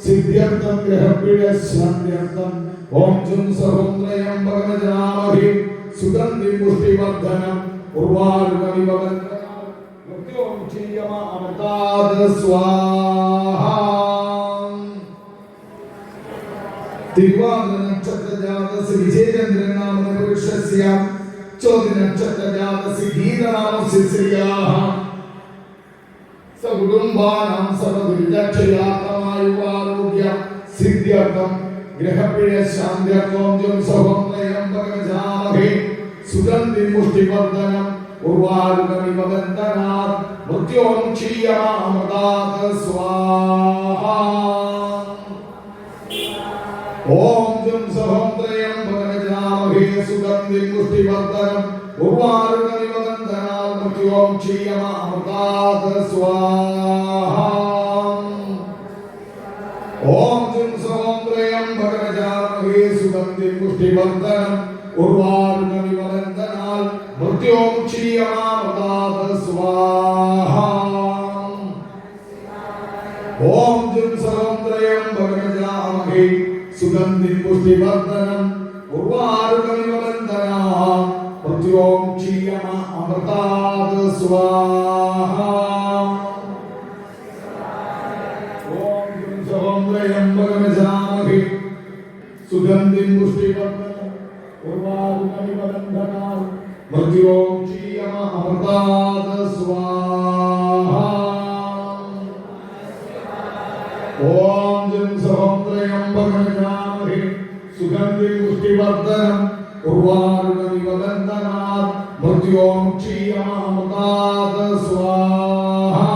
സിദ്ധ്യർത്ഥം ഗൃഹപീഡ ശാന്ത്യർത്ഥം ഓം ജും സഹം ത്രയംബകം യജാമഹേ സുഗന്ധിം പുഷ്ടിവർദ്ധനം ഉർവാരുകമിവ ബന്ധനാൽ മൃത്യോമുക്ഷീയമാമൃതാത് സ്വാഹ തിരുവാതിര നക്ഷത്രജാതസ്യ വിജയചന്ദ്രൻ നാമധേ പുരുഷസ്യ ചോതി നക്ഷത്രജാതസ്യ ഗീത നാമസ്യ ശ്രിയാഃ സകുടുംബാനാം സർവദുരിതക്ഷയാർത്ഥമായുരാരോഗ്യ സിദ്ധ്യർത്ഥം ഗൃഹപീഡ ശാന്ത്യർത്ഥം ജും സഹം ത്രയംബകം യജാമഹേ സുഗന്ധിം പുഷ്ടിവർദ്ധനം ഉർവാരുകമിവ ബന്ധനാൽ മൃത്യോമുക്ഷീയമാമൃതാത് സ്വാഹ ഓം ജും സഹം ത്രയംബകം യജാമഹേ സുഗന്ധിം പുഷ്ടിവർദ്ധനം ഉർവാരുകമിവ ബന്ധനാൽ മൃത്യോമുക്ഷീയമാമൃതാത് സ്വാഹ ഓം ജും സഹം ത്രയംബകം യജാമഹേ സുഗന്ധിം പുഷ്ടിവർദ്ധനം ഉർവാരുകമിവ ബന്ധനാൽ മൃത്യോമുക്ഷീയമാമൃതാത് സ്വാഹ ഓം ജും സഹം ത്രയംബകം യജാമഹേ സുഗന്ധിം പുഷ്ടിവർദ്ധനം ഉർവാരുകമിവ ബന്ധനാൽ മൃത്യോമുക്ഷീയമാമൃതാത് സ്വാഹ ഓം ജും സഹം ത്രയംബകം യജാമഹേ സുഗന്ധിം പുഷ്ടിവർദ്ധനം ഉർവാരുകമിവ ബന്ധനാൽ മൃത്യോമുക്ഷീയമാമൃതാത് സ്വാഹ ഓം ജും സഹം ത്രയംബകം യജാമഹേ സുഗന്ധിം ഉർവാരുകവിവബന്ധനാത് മൃത്യോം ക്ഷീയമാമൃതാത് സ്വാഹാ.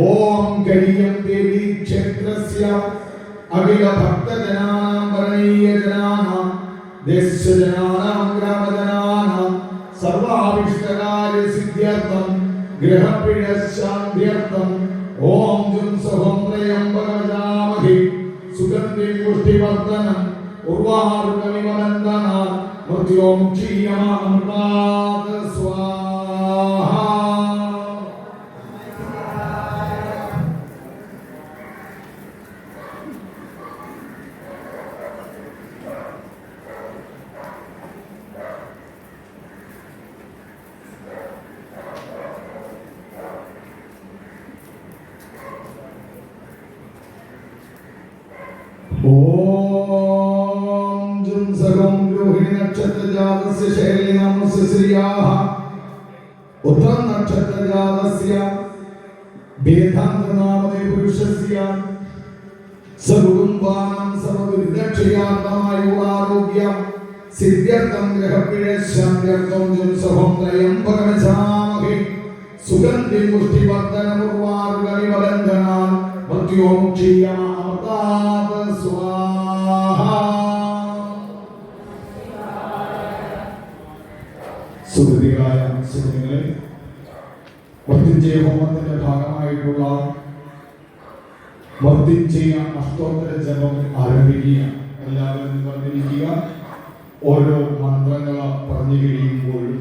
ഓം കരിയം ദേവി ക്ഷേത്രസ്യ അഖില ഭക്തജനാനാം വരണീയജനാനാം ദേശജനാനാം ഗ്രാമജനാനാം സർവാഭീഷ്ടകാര്യ സിദ്ധ്യർത്ഥം ഗ്രഹപിഴശാന്ത്യർത്ഥം ഓം ജും സഹം ത്രയംബകമജാമഹി സുഗന്ധിം പുഷ്ടിവർദ്ധനം ഉർവാരുകവിവബന്ധനാത് മൃത്യോം ക്ഷീയമാമൃതാത് സ്വാഹാ. ഓം ജും സഗം രോഹിണി നക്ഷത്രജാതസ്യ ശൈലനാമസ്യ ശ്രിയാഃ ഉത്തരം നക്ഷത്രജാതസ്യ വേദാന്തനാമേ പുരുഷസ്യ സകുടുംബാനാം സർവദുരിതക്ഷയാർത്ഥമായുരാരോഗ്യം സിദ്ധ്യർത്ഥം ഗ്രഹപിഴശാന്ത്യർത്ഥം ജും സഹം ത്രയംബകമജാമഹി സുഗന്ധിം പുഷ്ടിവർദ്ധനം ഉർവാരുകവിവബന്ധനാത് മൃത്യോം ക്ഷീയമാമൃതാത് സ്വാഹാ. സുഹൃത്തുക്കളായ സുഹൃത്തുക്കളെ, മൃത്യുഞ്ജയ ഹോമത്തിന്റെ ഭാഗമായിട്ടുള്ള മൃത്യുഞ്ജയ അഷ്ടോത്തര ജപം ആരംഭിക്കുക. എല്ലാവരും വന്നിരിക്കുക. ഓരോ മന്ത്രങ്ങൾ പറഞ്ഞു കഴിയുമ്പോഴും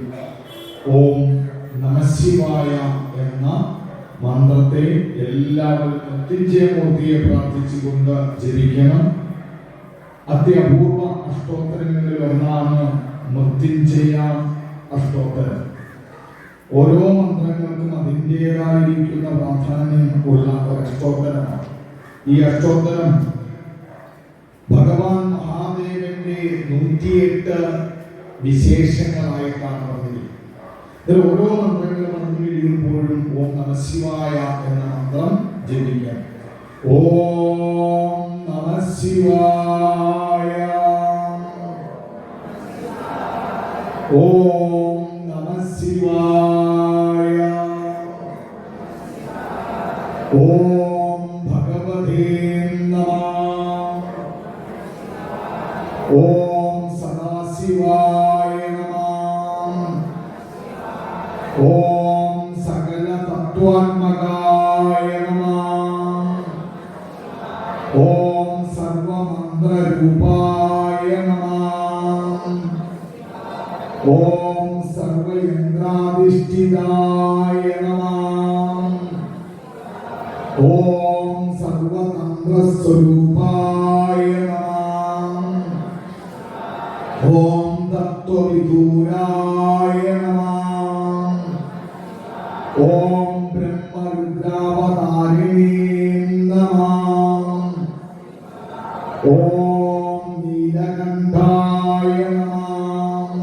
ഓം നമഃശിവായ എന്ന മന്ത്രത്തെ എല്ലാവരും മൃത്യുഞ്ജയമൂർത്തിയെ പ്രാർത്ഥിച്ചുകൊണ്ട് ജപിക്കണം. അത്യപൂർവ അഷ്ടോത്തരങ്ങളിൽ ഒന്നാണ് മൃത്യുഞ്ജയ അഷ്ടോത്തരം. ഓരോ മന്ത്രങ്ങൾക്കും അതിൻ്റെതായിരിക്കുന്ന പ്രാധാന്യം ഉള്ള ഒരു അഷ്ടോത്തരമാണ്. ഈ അഷ്ടോത്തരം ഭഗവാൻ മഹാദേവന്റെ 108 വിശേഷങ്ങളായിട്ടാണ് പറഞ്ഞിരിക്കുന്നത്. ഇതിൽ ഓരോ മന്ത്രങ്ങളും പറഞ്ഞു കഴിയുമ്പോഴും ഓം നമഃശിവായ എന്ന മന്ത്രം ജപിക്കാം. ഓം നമഃശിവായ, ഓം നമഃശിവായ, ഓം ഭഗവതേ നമഃ, ഓം സദാശിവായ നമഃ, ഓം സകല തത്വാത്മകായ നമഃ, ഓം സർവമന്ത്രരൂപായ നമഃ, ഓം സർവയന്ത്രാധിഷ്ഠിതായ നമഃ, ഓം സർവതന്ത്രസ്വരൂപായ നമഃ, ഓം തത്വവിദൂരായ നമഃ, ഓം ബ്രഹ്മരുദ്രാവതാരിണേ നമഃ, ഓം നീലകണ്ഠായ നമഃ,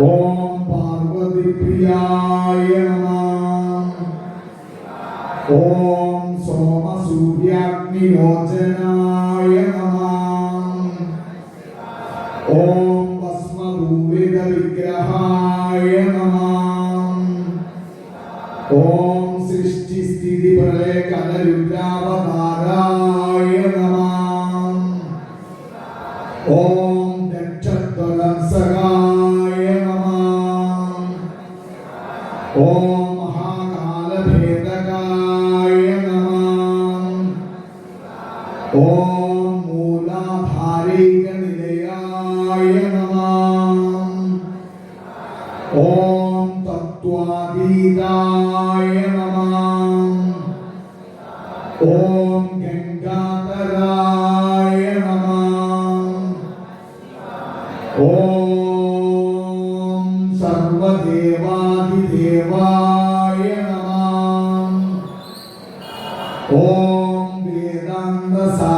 ഓം പാർവതിപ്രിയായ നമഃ, ഓം സോമസൂര്യാഗ്നിലോചനായ നമഃ, ഓം ഭസ്മധൂളിത വിഗ്രഹായ നമഃ, ഓം സൃഷ്ടിസ്ഥിതി പ്രളയ കലരുദ്രാവതാരായ നമഃ, ഓം ദക്ഷധ്വംസകായ നമഃ, ഓം മഹാകാലഭേദകായ നമഃ, ഓം മൂലാധാരിക നിലയായ നമഃ, ഓം തത്വാതീതായ നമഃ, ഓം ഗംഗാധരായ നമഃ, ഓം സർവദേവാധിദേവായ നമഃ, ഓം വേദാന്തസാരായ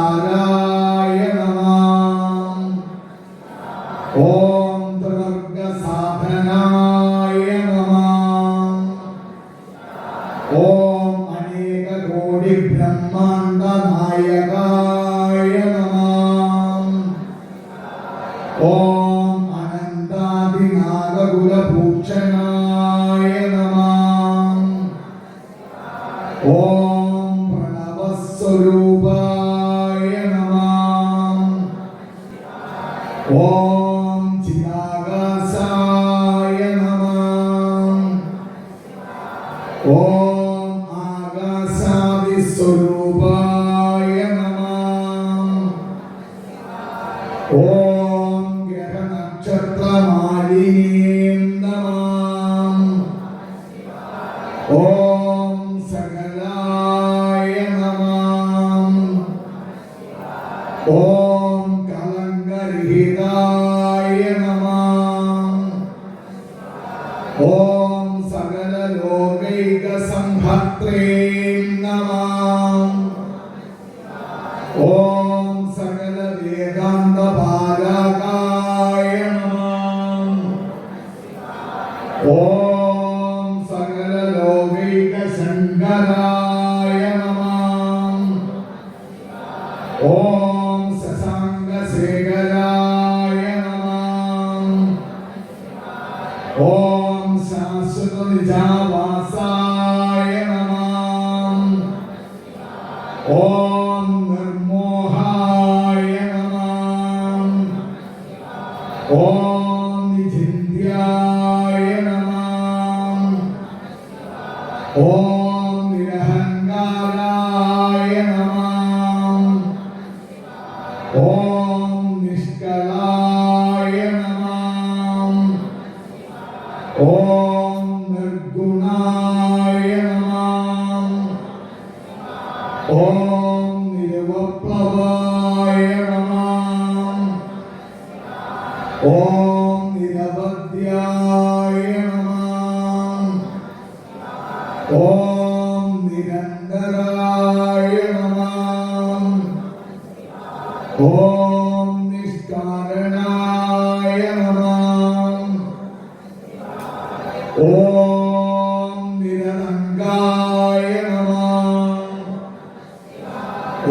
നമഃ, ഓം ത്രിവർഗസാധനായ നമഃ, ഓം അനേകകോടി ബ്രഹ്മാണ്ഡനായകായ നമഃ, സ്വരൂപായ നമഃ. ഓം ചിദാകാശായ നമഃ. ഓം ആകാശാദിസ്വരൂപായ നമഃ. ഓം ഗ്രഹനക്ഷത്രമാലിനീം നമഃ. ഓം സകലായ നമഃ. ഓം കലങ്കരഹിതായ നമഃ. ഓം സകല ലോകൈക സംഹർത്രേ നമഃ. ഓം സകല വേദാന്ത പാരകായ നമഃ. ഓം സകല ലോകൈക ശങ്കരായ നമഃ. ഓം ശശാങ്ക ശേഖരായ നമഃ. ഓം ശാശ്വത നിജാവാസായ നമഃ. ഓം നിർമോഹായ നമഃ. ഓം നിചിന്യായ നമഃ. ഓം നിരഹങ്കാരായ നമഃ. ഓം നിഷ്കളായ നമഃ. ഓം നിർഗുണായ നമഃ. ഓം നിരവപ്ലവായ നമഃ. ഓം നിരവധ്യായ നമഃ. ഓം നിരന്തരായ നമഃ. ഓം നിഷ്കാരണായ നമഃ. ഓം നിരനങ്കായ നമഃ.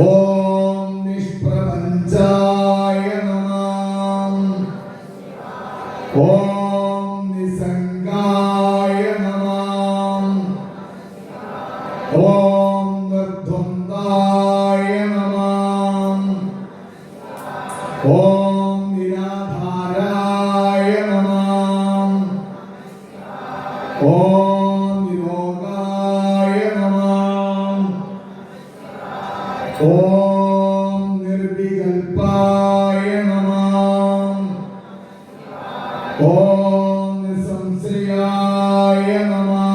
ഓം നിഷ്പ്രപഞ്ചായ നമഃ. ഓം നിസംഗായ നമഃ. ഓം നിർദ്വന്ദ്വായ നമഃ. ഓം നിരാധാരായ നമഃ. ഓം നിരോഗായ നമഃ. ഓം നിർവികൽപായ നമഃ. ഓം നിസംശയായ നമഃ.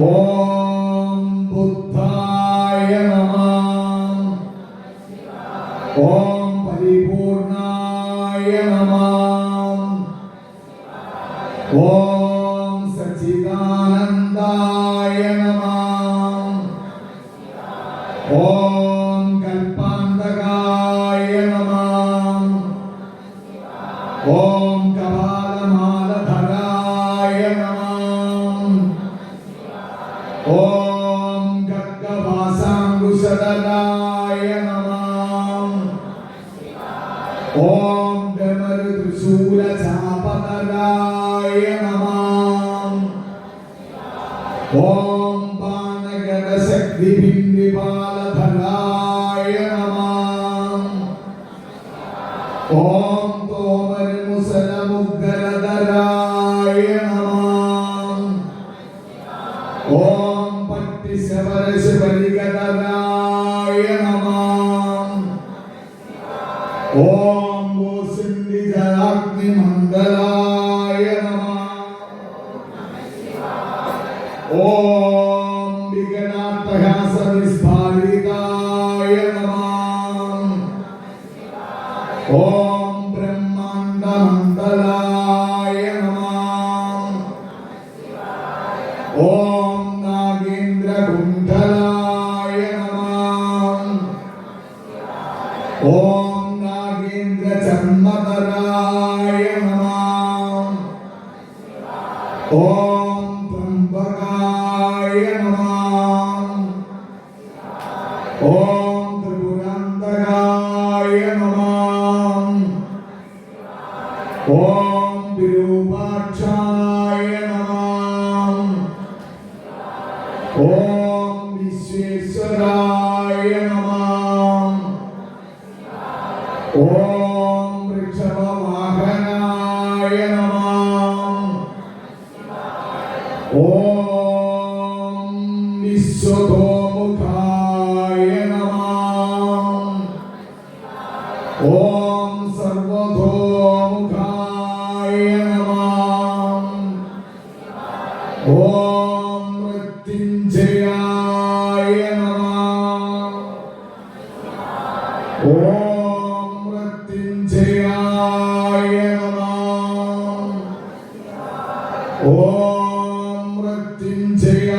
ഓം ബുദ്ധായ നമഃ. ഓം പരിപൂർണായ നമഃ. ഓം സച്ചിദാനന്ദായ നമഃ. ഓം കൽപ്പാന്തകായ നമഃ. ഓം കപാലമാലധരായ നമഃ. ഓം ഖഡ്ഗഭാസാങ്കുശധരായ നമഃ. ഓം ബ്രഹ്മരുത്രിശൂലചാപധരായ നമഃ. ഓം ബാണഗദശക്തിബിംബിപാലധരായ നമഃ. ഓം തോമരമുസലമുഗ്ഗരധരായ നമഃ. ഓം പട്ടിശപരശുപരിഗതരായ നമഃ. ഓം ഭൂസിന്ധിജലാഗ്നിമണ്ഡലായ നമഃ. ഓം വികടാട്ടഹാസവിസ്ഫാരിതായ നമഃ. ഓം ബ്രഹ്മാണ്ഡമണ്ഡലായ നമഃ. ഓം നാഗേന്ദ്രകുണ്ഡലായ നമഃ. ഓം മൃത്യുഞ്ജയായ നമഃ. ഓം മൃത്യുഞ്ജയായ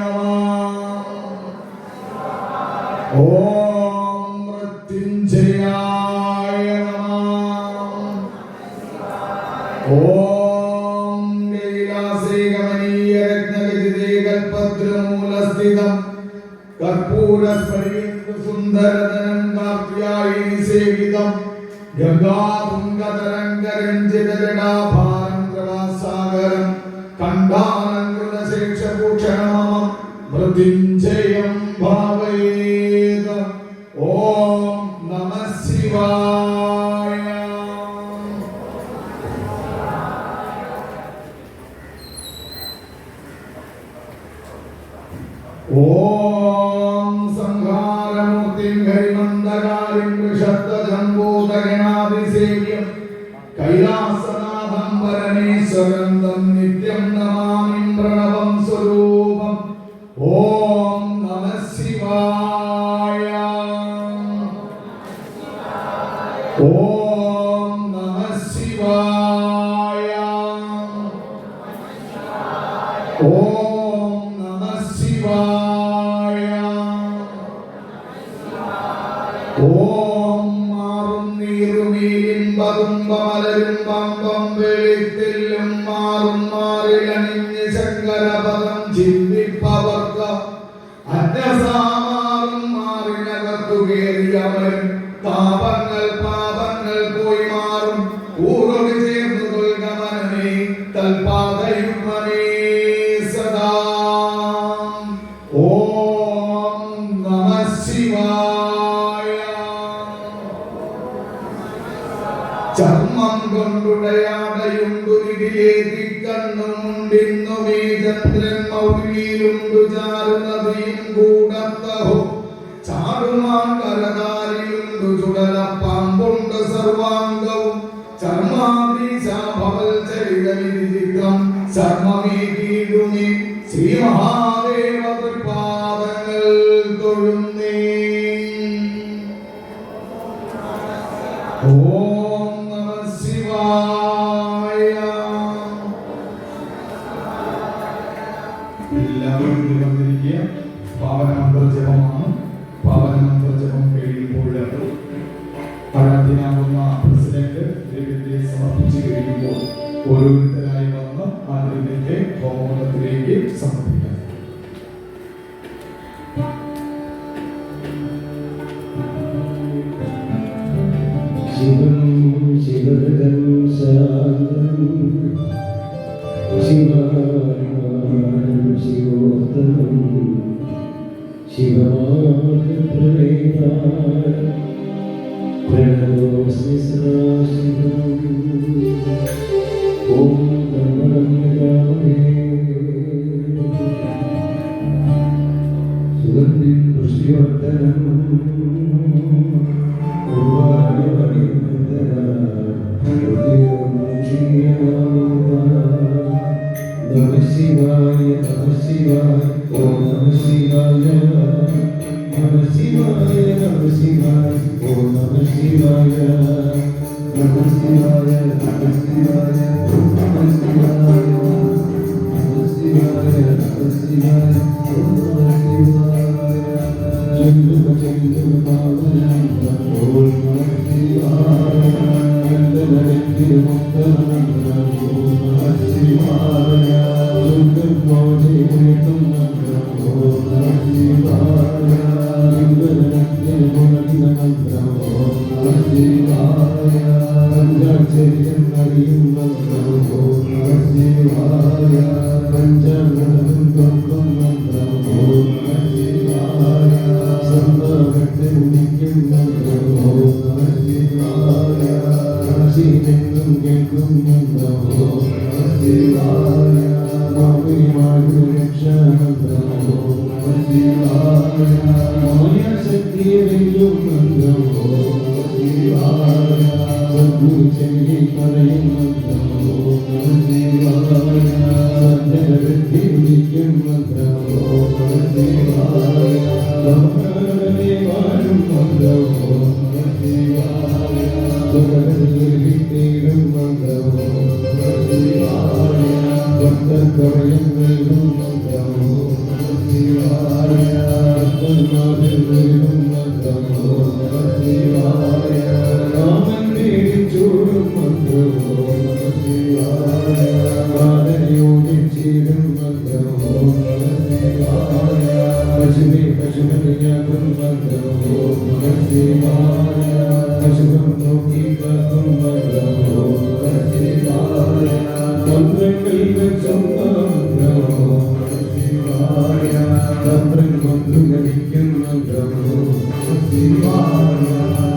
നമഃ. ഓം മൃത്യുഞ്ജയായ നമഃ. ഓം കൈലാസേ ഗമനീയ രത്നഖചിതേ കൽപദ്രമൂലസ്ഥിതം കർപ്പൂരസ്ഫടിക സുന്ദരതനം കാർത്യായനി സേവിതം ഗംഗാതുംഗതരംഗരഞ്ജിതജടാഭാരം പ്രവാസാഗരം കണ്ഠാനങ്കൃതശേഷഭൂഷണമം മൃത്യുഞ്ജയം ഭാവയേത. ഓം നമഃ ശിവായ. ഓം സംഹാരമൂർത്തിം ഹരിമന്ദകാരിം വൃഷദ്വജംബൂതഗണാതിസേവ്യം കൈലാസനാഥം പരമേശ്വരം തം നിത്യം നമാമി പ്രണവം സ്വരൂപം. ഓം നമഃ ശിവായ. ഓം നമഃ ശിവായ. ഓം നമഃ ശിവായ. ഓം മാറും നീറുമീലിൻ പതുമ്പമലരും പമ്പം വെളിത്തില്ലും മാറും മാറിലണിഞ്ഞ് ശങ്കരപദം ചിന്തിപ്പവർക്ക് അറ്റസാമാറും മാറിനകത്തു കയറിയവരും താപങ്ങൾ പാപങ്ങൾ പോയി മാറും ഊരോട് ചേർന്നു കൊൽഗമനമേ തൽപാദയുഗ്മനേ സദാ. ഓം നമഃ ശിവായ. ചർമ്മം കൊണ്ടുടയാടയുണ്ടുരിടിലേറ്റി കണ്ണുമുണ്ടിന്നുമേ ചന്ദ്രൻ മൗലിയിലുണ്ടു ചാരുനദിയും കൂടത്തഹോ ചാടുമാൻ കരതാരിയുണ്ടു ചുടലപ്പാമ്പുണ്ട് സർവാംഗവും ചർമാദീശാഭവൽ ചരിതവിചിത്രം ചർമ്മമേ കീഴുമേ ശ്രീ മഹാദേവ തൃപാദങ്ങൾ തൊഴുന്നേ. ഓം നമഃ ശിവായ. എല്ലാവരും വന്നിരിക്കുക. പാവനമന്ത്ര ജപമാണ്. പാവനമന്ത്ര ജപം കഴിയുമ്പോൾ ആരാധ്യനാകുന്ന പ്രസിഡന്റ് ദ്രവ്യത്തെ സമർപ്പിച്ചു കഴിയുമ്പോൾ ഓരോരുത്തരായി വന്ന് ആ ദ്രവ്യത്തെ ഹോമകുണ്ടത്തിലേക്ക് സമർപ്പിക്കാം.
ശിവം ശിവദം ശാന്തം ശിവാത്മാനം ശിവോത്തമം ശിവമാർഗപ്രേതായ പ്രണതോസ്മി സദാശിവം. ഓം നമഃ സുഗന്ധിം പുഷ്ടിവർദ്ധനം നമഃ ശിവായ നമഃ ശിവായ ഓം നമഃ ശിവായ നമഃ ശിവായ നമഃ ശിവായ ഓം നമഃ ശിവായ നമഃ ശിവായ നമഃ ശിവായ ഓം നമഃ ശിവായ നമഃ ശിവായ നമഃ ശിവായ ഓം നമഃ ശിവായ ചന്ദ്ര ചന്ദ്ര പാവനം ഓം നമഃ ശിവായ ചന്ദ്രനരത്തി മുക്തമനം ഓം നമഃ ശിവായ ചന്ദ്രമോചിതം ഓം നമഃ ശിവായ ചന്ദ്രനരത്തി മുക്തമനം ഓം നമഃ ശിവായ പഞ്ചാക്ഷരം അറിയും മന്ത്രം ഓം നമഃ ശിവായ പഞ്ചാക്ഷരം തൊട്ടും മന്ത്രം ഓം നമഃ ശിവായ സമ്പകത്തെ ഉദിക്കും മന്ത്രം ഓം നമഃ ശിവായ ശിവനും കേൾക്കും മന്ത്രം ഓം നമഃ ശിവായ മാറി രക്ഷാമന്ത്രം ഓം നമഃ ശിവായ മായാശക്തിയെ വെല്ലും മന്ത്രം ഓം നമഃ ശിവായ സദ്ഗുരു ചൊല്ലി പറയും മന്ത്രം ഓം നമഃ ശിവായ സഞ്ജനവൃത്തി ഉദിക്കും മന്ത്രം ഓം നമഃ ശിവായ വാഴും മന്ത്രം മധുരവിക്കും മന്ത്രമോ ശിവായ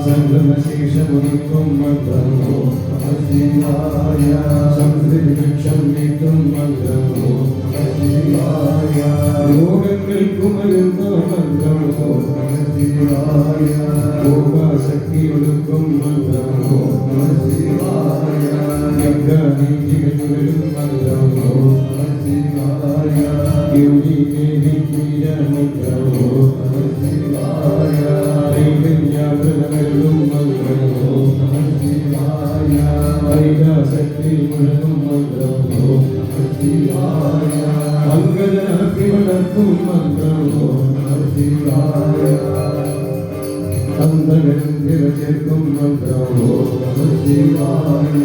സംഗമശേഷമൊരുക്കും മന്ത്രമോ ശിവായ സംസ്കൃതിവൃക്ഷം നീട്ടും മന്ത്രമോ ശിവായ യോഗങ്ങൾക്കുമരുന്ന മന്ത്രമോ ശിവായ യോഗശക്തി ഒടുക്കും മന്ത്രമോ ശിവായ യജ്ഞനീതികളും മന്ത്രമോ ശിവായ യോഗി ദേവി മന്ത്രമോ ശിവായ ൈകല്യാവൃതങ്ങളും മന്ത്രമോ ശിവായ ഐകാശക്തി മുഴങ്ങും മന്ത്രമോ ശിവായ അംഗജനാക്കി വളർത്തും മന്ത്രമോ ശിവായ അന്തകരും ചേർക്കും മന്ത്രമോ ശിവായ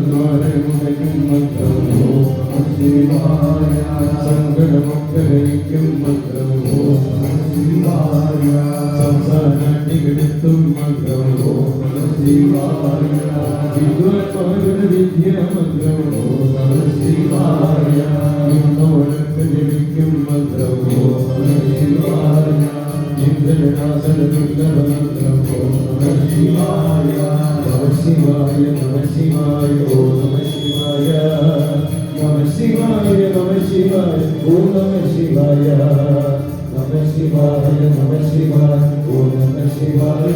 ദ്വാരമുടയ്ക്കും മന്ത്രമോ ശിവായ സങ്കടമൊക്കരയ്ക്കും മന്ത്രമോ ശിവായ സംസാരത്തിലെത്തും മന്ത്രമോ ശിവായ വിദ്വാൻമാരുടെ വിദ്യ മന്ത്രമോ ശിവായ ഇന്നോടൊക്കെ ജപിക്കും മന്ത്രമോ ശിവായ ഇന്ദ്രനാശനദുർലഭ മന്ത്രമോ ശിവായ നമ ശിവായ നമ ശിവായ ഓ നമ ശിവായ നമ ശിവായ നമ ശിവായ ഓ നമ ശിവായ നമ ശിവായ നമ ശിവായ ഓ നമ ശിവായ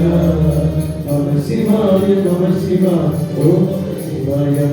നമ ശിവായ നമ ശിവായ ഓ നമ ശിവായ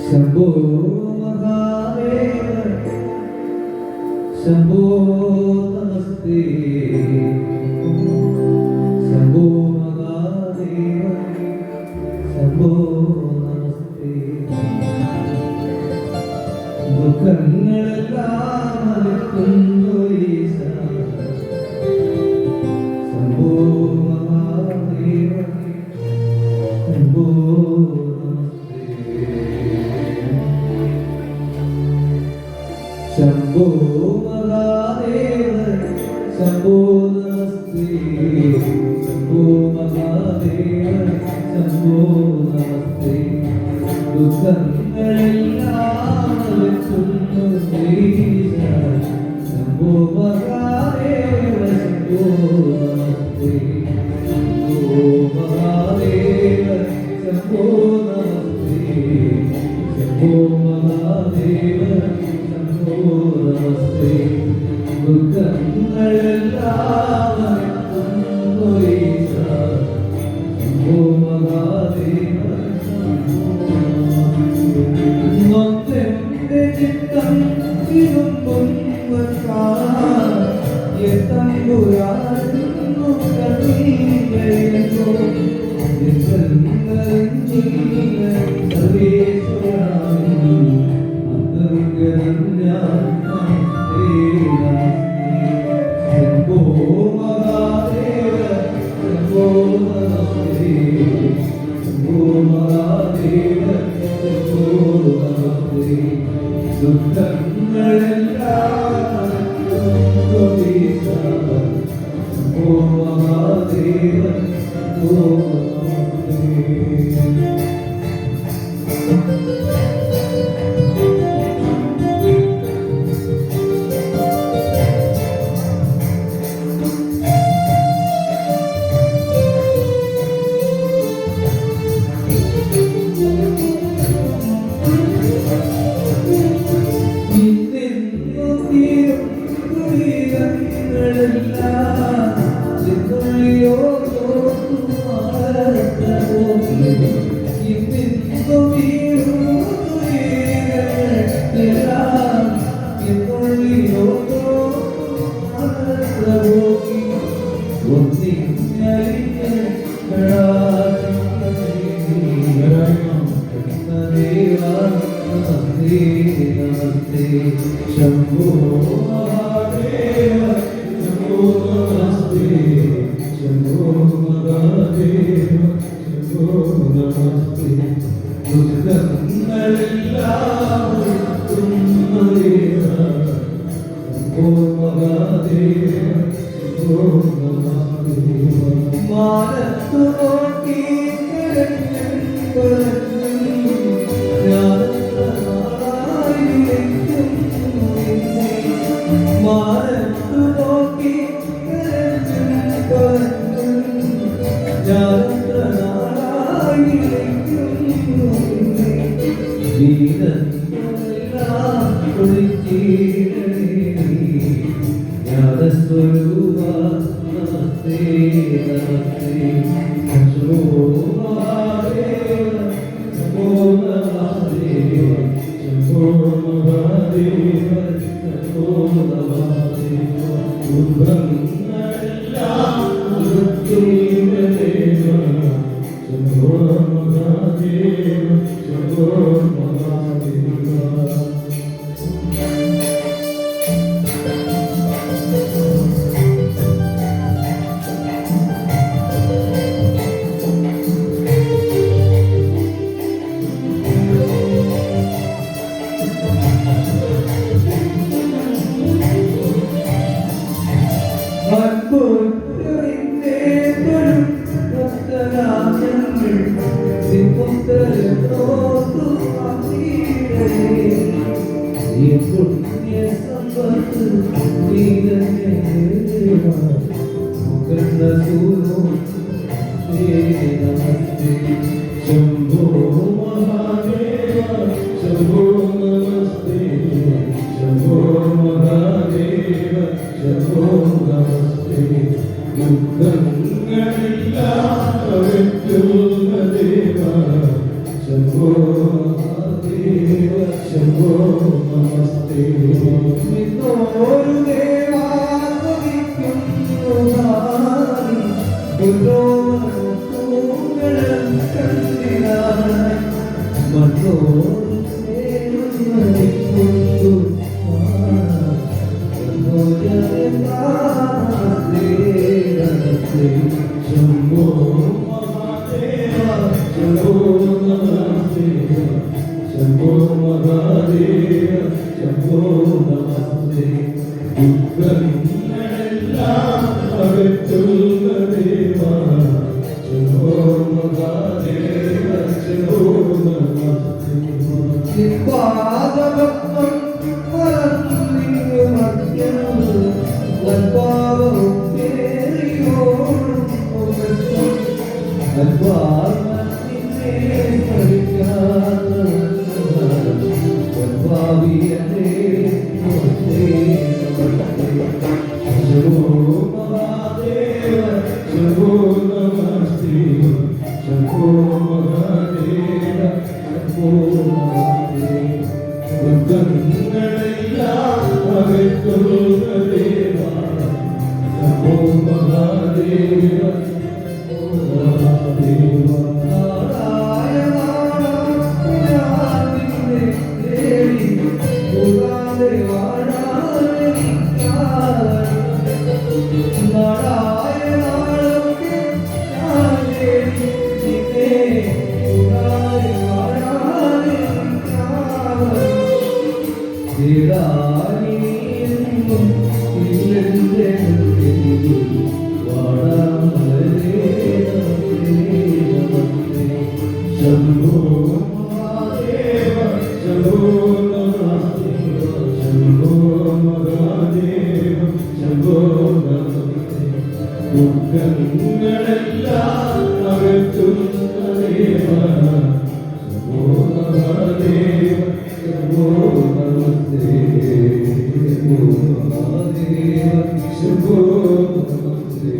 शंभो महादेव ശംഭോ നമസ്തേ ശംഭോ മഹാദേവ ശംഭോ നമസ്തേ ദുഃഖങ്ങളെല്ലാം അകറ്റുന്നു ഈശ ശംഭോ മഹാദേവ ശംഭോ ശംഭോ മഹാദേവ ശംഭോ നമസ്തേ ശംഭോ മഹാദേവ ശംഭോ നമസ്തേ ദുഃഖങ്ങളെല്ലാം അകറ്റുന്നു ഈശ ശംഭോ മഹാദേവ ശംഭോ നമസ്തേ ശംഭോ മഹാദേവ ശംഭോ നമസ്തേ ശംഭോ മഹാദേവ നമസ്തേ ദുഃഖങ്ങളെല്ലാം അകറ്റുന്നു ഈശ ശംഭോ മഹാദേവ നൊന്തെന്റെ ചിത്തം ഇരുമ്പുൻവത്താൽ എത്തമ്പുരാനുന്നു കണ്ണീരയോ നിസ്സംഗരിഞ്ഞില്ല സർവേശ്വരായി ശംഭോ മഹാദേവ ശംഭോ നമസ്തേ ശംഭോ മഹാദേവ ശംഭോ നമസ്തേ ദുഃഖങ്ങളെല്ലാം ഈശ ശംഭോ മഹാദേവ ശംഭോ നമസ്തേ ശംഭോ മഹാദേവ ശംഭോ നമസ്തേ ശംഭോ മഹാദേവ ശംഭോ നമസ്തേ ദുഃഖങ്ങളെല്ലാം അകറ്റുന്നു ഈശ ശംഭോ മഹാദേവ ശംഭോ നമസ്തേ മാനത്തു നോക്കി മാനത്തു നോക്കി ജ്ഞാനസ്വരൂപ നമസ്തേ നമസ്തേ ശംഭോ മഹാദേവ ശംഭോ നമസ്തേ ശംഭോ മഹാദേവ ശംഭോ നമസ്തേ ദുഃഖങ്ങളെല്ലാം അകറ്റുന്നു ഈശ ശംഭോ മഹാദേവ ശംഭോ മഹാദേവ शंभो महादेव शंभो नमस्ते शंभो महादेव शंभो नमस्ते शंभो महादेव शंभो नमस्ते शंभो महादेव शंभो नमस्ते शंभो महादेव शंभो नमस्ते ദുഃഖങ്ങളെല്ലാം അകറ്റുന്ന ദേവാ ശംഭോ മഹാദേവ ശംഭോ നമസ്തേ പാദപത്മം പറന്നിങ്ങു മധ്യം വൽപാവം പേരിയോടും വൽപാവത്തിനെ പഠിക്കാത്ത വൽപാവിയനെ शंभो महादेव शंभो नमस्ते शंभो महादेव शंभो नमस्ते दुःखങ്ങളെല്ലാം അകറ്റുന്ന ദേവാ शंभो महादेव शंभो महादेव നാരായണ ഞാനിന്നെ ദേവി കൂടാതെ शंभो महादेव शंभो नमस्ते शंभो महादेव शंभो नमस्ते ദുഃഖങ്ങളെല്ലാം അകറ്റുന്ന ദേവാ ശംഭോ മഹാദേവ ശംഭോ നമസ്തേ ശംഭോ മഹാദേവ ശംഭോ നമസ്തേ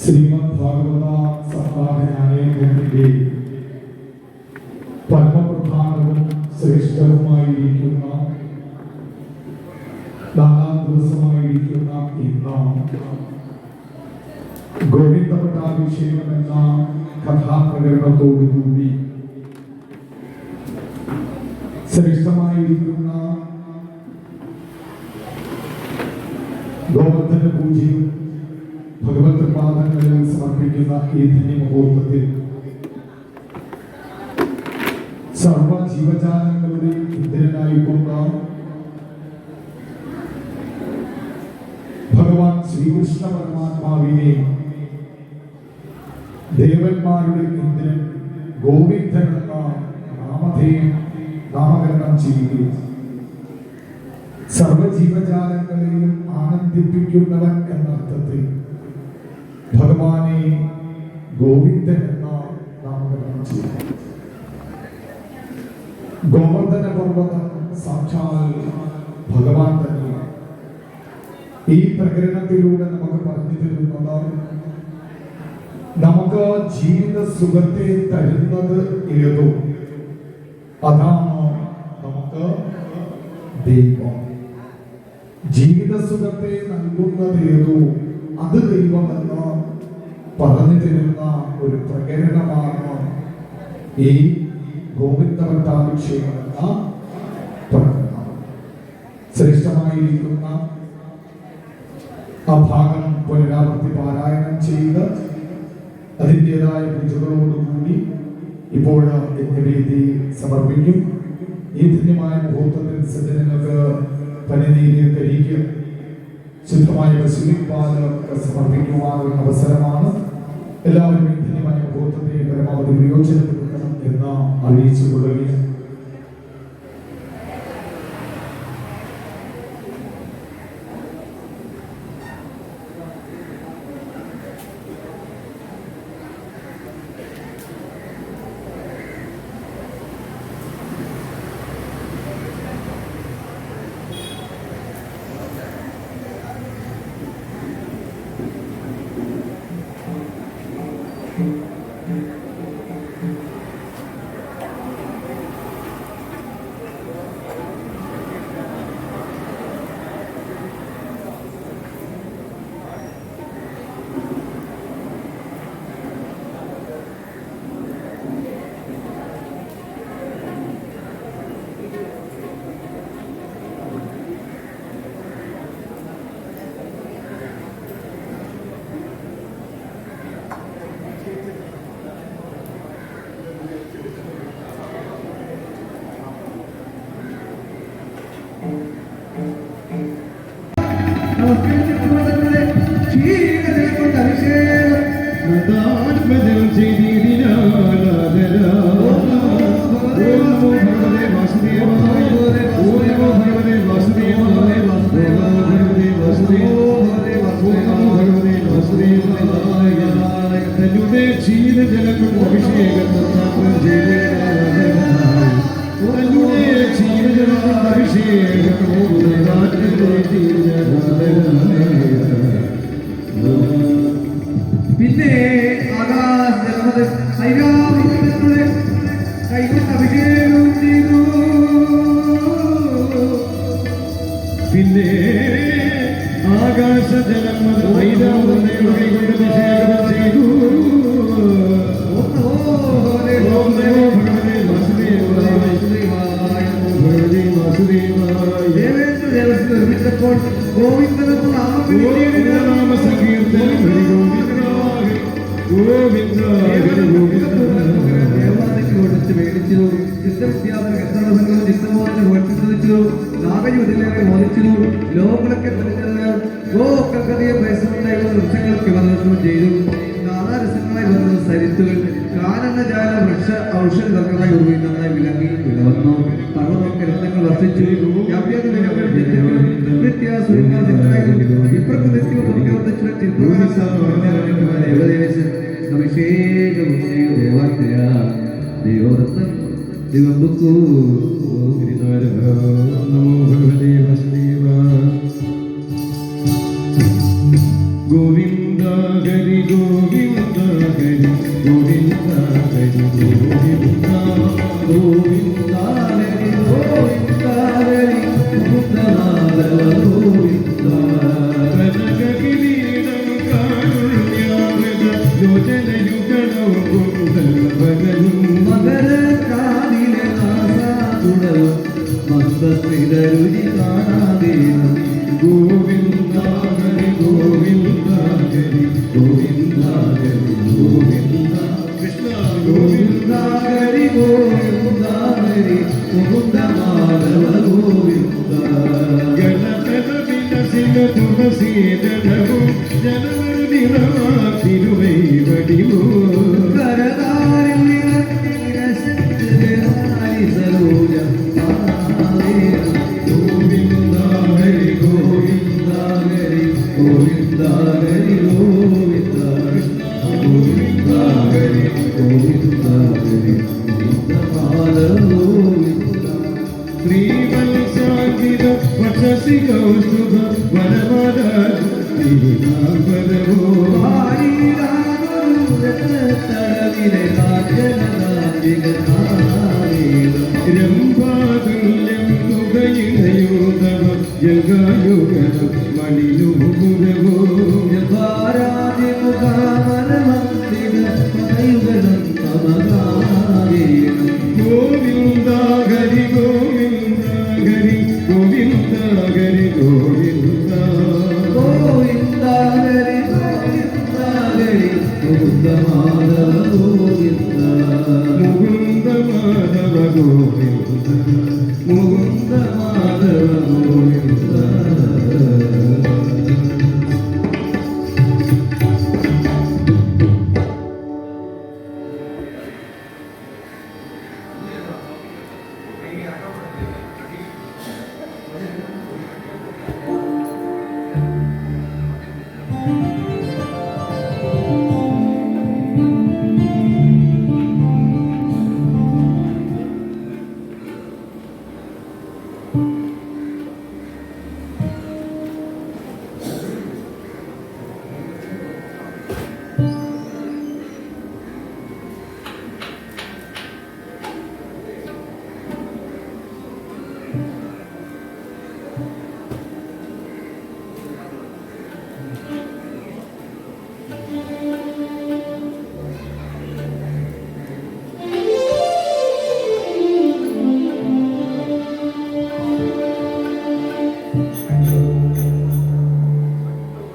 ശ്രീമദ് ഭാഗവത സപ്താഹനായകന്റെ പരമപ്രധാനവും ശ്രേഷ്ഠവുമായിരിക്കുന്ന 4ാം ദിവസമായിരിക്കുന്ന ഇന്ന് ഗോവിന്ദപട്ടാഭിഷേകം എന്ന കഥാപ്രകരണത്തോടുകൂടി ശ്രേഷ്ഠമായിരിക്കുന്ന ഗോവർദ്ധന പൂജയും ഭഗവത് പാദങ്ങളിൽ സമർപ്പിക്കുന്ന ഈ ധന്യമുഹൂർത്തത്തിൽ സർവ ജീവജാലങ്ങളുടെ ഇന്ദ്രനായിക്കൊണ്ട് ഭഗവാൻ ശ്രീകൃഷ്ണ പരമാത്മാവിനെ ദേവന്മാരുടെ ഇന്ദ്രൻ ഗോവിന്ദൻ എന്ന നാമധേയം നാമകരണം ചെയ്യുകയും സർവജീവജാലങ്ങളെയും ആനന്ദിപ്പിക്കുന്നവൻ എന്നർത്ഥത്തിൽ ഭഗവാനെ ഗോവിന്ദൻ എന്ന നാമകരണം ചെയ്തു. ഗോവർദ്ധന പർവ്വതം സാക്ഷാൽ ഭഗവാൻ തന്നെയാണ്. ഈ പ്രകരണത്തിലൂടെ നമുക്ക് പറഞ്ഞു തരുന്നത് നമുക്ക് ജീവിത സുഖത്തെ തരുന്നത് ഏതോ അതാണ് നമുക്ക് ദൈവം. ജീവിത സുഖത്തെ നൽകുന്നത് ഏതോ അത് ദൈവമെന്ന് പറഞ്ഞു തരുന്ന ഒരു പ്രകരണമാണ് ഈ ഗോവിന്ദമഠാഭിഷേകം എന്ന തുടങ്ങുന്ന ശ്രേഷ്ഠമായിരിക്കുന്ന ആ ഭാഗം പുനരാവൃത്തി പാരായണം ചെയ്ത് അതിൻ്റെതായ പൂജകളോടുകൂടി ഇപ്പോൾ യജ്ഞവേദി സമർപ്പിക്കും. ഈ ധന്യമായ മുഹൂർത്തത്തിൽ സജ്ജനങ്ങൾക്ക് പനിനീര് കരിക്കും ശുദ്ധമായ പശുവിൻപാല് സമർപ്പിക്കുവാനുള്ള അവസരമാണ്. എല്ലാവരും ഈ ധന്യമായ മുഹൂർത്തത്തെ പരമാവധി പ്രയോജനപ്പെടുത്തണം എന്ന് അറിയിച്ചു കൊള്ളുകയും
പിന്നെ അഭിഷേകം ചെയ്തു. പിന്നെ ആകാശജലം കൊണ്ട് അഭിഷേകം ചെയ്തു. നിർമ്മിച്ചപ്പോൾ ഗോവിന്ദനാമ സങ്കീർത്തനം ദേവാലയ്ക്ക് കൊടുത്ത് മേടിച്ചു. ചിത്തവിദ്യാപനം എത്ര സംഘവും ചിത്തമോദനം വർദ്ധിച്ചു. നാഗയുതിലേറെ മോദിച്ചു. ലോകങ്ങളൊക്കെ തെളിഞ്ഞത് ഗോക്കൽക്കതയെ പരിശ്രമത്തായുള്ള വൃക്ഷങ്ങൾക്ക് വന്നതും ചെയ്തു. നാനാരസങ്ങളായി വന്നത് സരിത്തുകൾ കാനനജാല വൃക്ഷ ഔഷധങ്ങളായി ഉപയോഗിക്കുന്നതായി വിലങ്ങി വിലവന്നു. പർവ്വതമൊക്കെ രത്നങ്ങൾ വർദ്ധിച്ചു. അഭിഷേകം ദേവോദത്തം ദിവബുക്കു നമോ ഭഗവതേ വാസുദേവായ. Govinda Hari Govinda Hari Govinda Hari Govinda Govinda Hari Govinda Hari Govinda Govinda കനകകിരീടം Karunyamrita യോജനയുഗണോ കുണ്ടലഭഗനും മകരകാലിലെ നാസാതുടവും മന്ദസ്മിതരുചി കാണാതീനം Govinda Hari Govinda Hari Govinda Hari Govinda Krishna Govinda Hari Govinda Hari Govinda Madhava Govinda Ganapath വിലസിന തുളസീതടവും ജനമരുതിരവാതിരുവൈ വടിവോ കരതാരിൽ നിറത്തിരശക്തിരഹാരി Saroja Govinda Hari Govinda Hari Govinda Hari Govinda Govinda Hari Govinda Hari Govinda Govinda ശ്രീവത്സാങ്കിത വക്ഷസി Kaustubh വനവദ ശ്രീനാമരവോ രംഭാതുല്യം തുകയിണയോധവ ജഗായുഗം മണിനൂപുരവോ യഥാരാജിമുഖാമനമന്ദിര പനയുഗം തമകാരീണം Mukunda Madhava Govinda.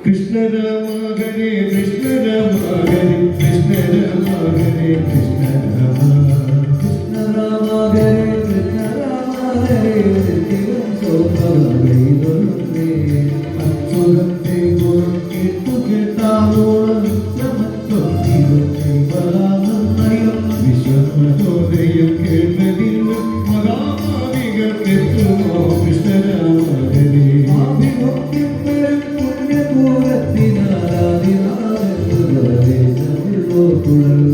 Krishna Rama Hare Krishna Rama Hare Krishna Rama Hare Krishna Rama Krishna Rama Hare Krishna Rama Hare Divam Sopavai Durve Achurate Gurke Tuketamulam Samatoti Balanam Nayam Vishwamadodayam Kirtadinu Magamaviga Ketumo Krishna Rama Hare Abhimukti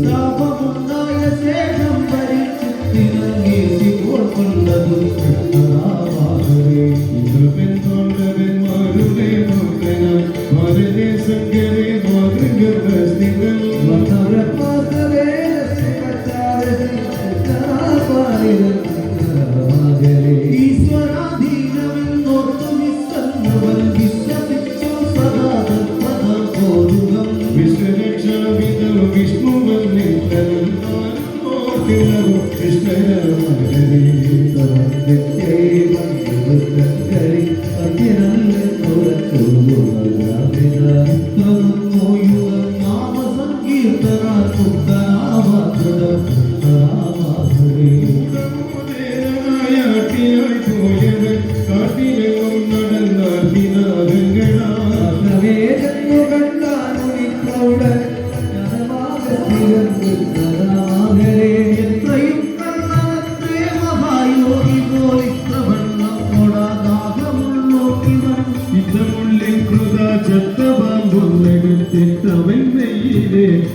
ശാപമുണ്ടായ ശേഷം പരിചിത്തിനീതി കൊണ്ടതു കൃഷ്ണരാമാഹരേ ഇന്ദ്രപെൺകൊണ്ടവന്മാരുടെ നോക്കനാൽ വളരെ സങ്കരേ മാതൃഗസ്ഥിതൻ ഈശ്വരാധീനമെന്നോർത്തു വിസന്നവൻ വിശ്വസിച്ചു സദാ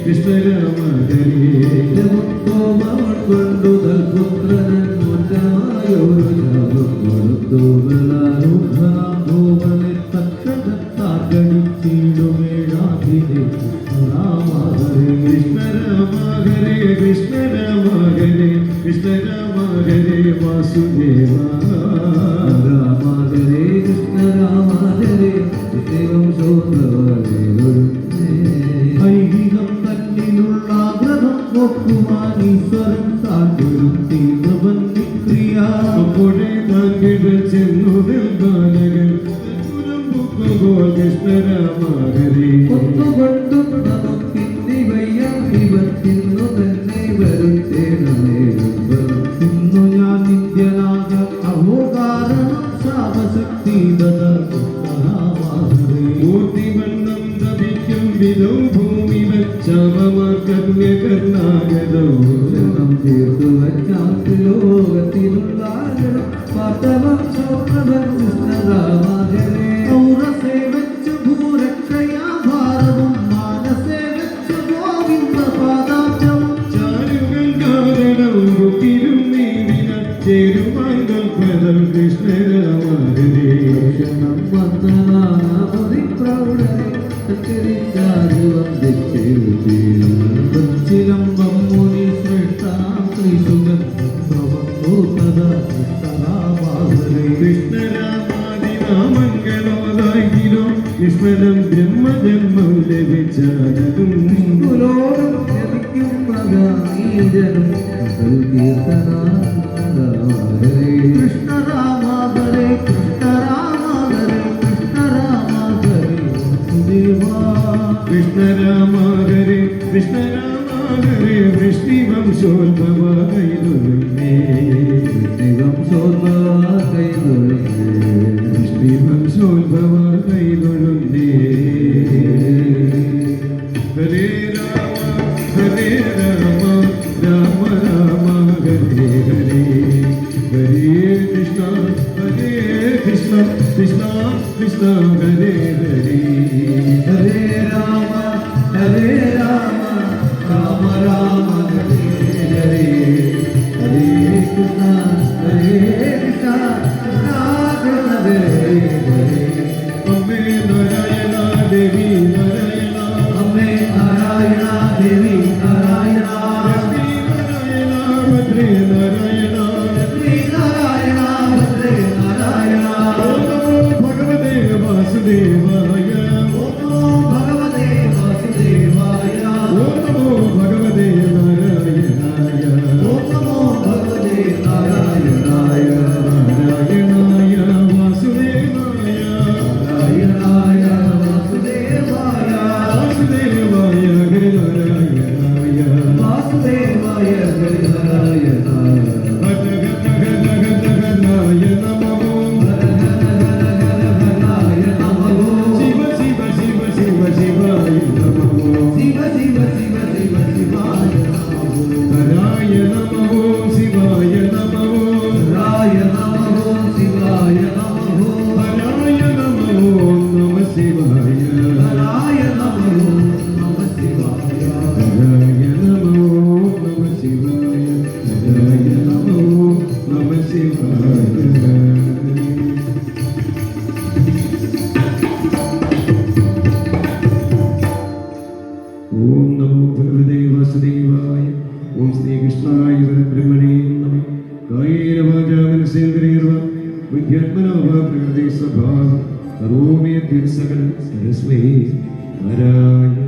Krishna Rama Hare കൊണ്ടുതൽ പുത്രനൻ മുന്നായൊരു ഭൂവനെ തക്കടത്താകടിച്ചിടുമേഴാതിരെ രാമഹരേ Krishna രാമഹരേ Krishna രാമഹരേ Krishna രാമഹരേ വാസുദേവ രാമഹരേ കൃഷ്ണ രാമഹരേ ദൈവം ശോഭവരേ ഐഹികം തന്നിലുള്ള ആഗ്രഹം നോക്കുവാൻ ഈശ്വരൻ താങ്കളും തീർന്നവൻ നിക്രിയ അപ്പോഴേ താങ്കൾ ചെന്നു ബാലകൻ കൃഷ്ണ രാമഹരേ ഒന്നുകൊണ്ടും നമുക്കിന്നി വയ്യ ഇവത്തിന്നു തന്നെ വരുത്തേണമേ ഇന്നു ഞാൻ നിത്യനാക അഹോ കാരണം ശാപശക്തി മൂർത്തിവണ്ണം തപിക്കും വിധോ ഭൂമി വച്ചവമാർക്കന്യകർണാഗതോ തീർത്തു വച്ചാത്ത് ലോകത്തിലുള്ള പാതവം ചോദ്രവൻ കൃഷ്ണ രാമഹരേ ൗരസേ വെച്ചു ഭൂരക്ഷയാ ഭാരതം മാനസേ വെച്ചു ഗോവിന്ദ പാദാബ്ജം ചാരുകൾ കാരണം ുക്കിലും നീവിന ചേരുവാങ്കൾ പദം കൃഷ്ണ രാമഹരേ ക്ഷണം വന്ദനാമതി പ്രൗഢരെ ചിലംബം മുനി ശ്രേഷ്ഠനാം കൃഷ്ണരാമാദിനാമങ്ങളോതായിരോ വിസ്മരം ബ്രഹ്മജന്മം ലഭിച്ചതും Krishna രാമഹരേ Krishna രാമഹരേ Krishna രാമഹരേ Krishna രാമഹരേ Krishna രാമഹരേ വൃഷ്ണിവംശോദ്ഭവായ Krishna Krishna Hare Hare Hare Rama Rama Rama Hare Hare Hare Krishna Krishna Hare Hare Ame Narayana Devi Narayana Ame Narayana Devi Narayana Lakshmi Narayana Bhadre Narayana Lakshmi Narayana Bhadre Narayana Vasudevaya Namo Bhagavate Vasudevaya Namo Bhagavate Narayanaya Namo Bhagavate Narayanaya Narayanaya Vasudevaya Narayanaya Vasudevaya Vasudevaya Narayanaya Vasudevaya Narayanaya Saraswati Narayana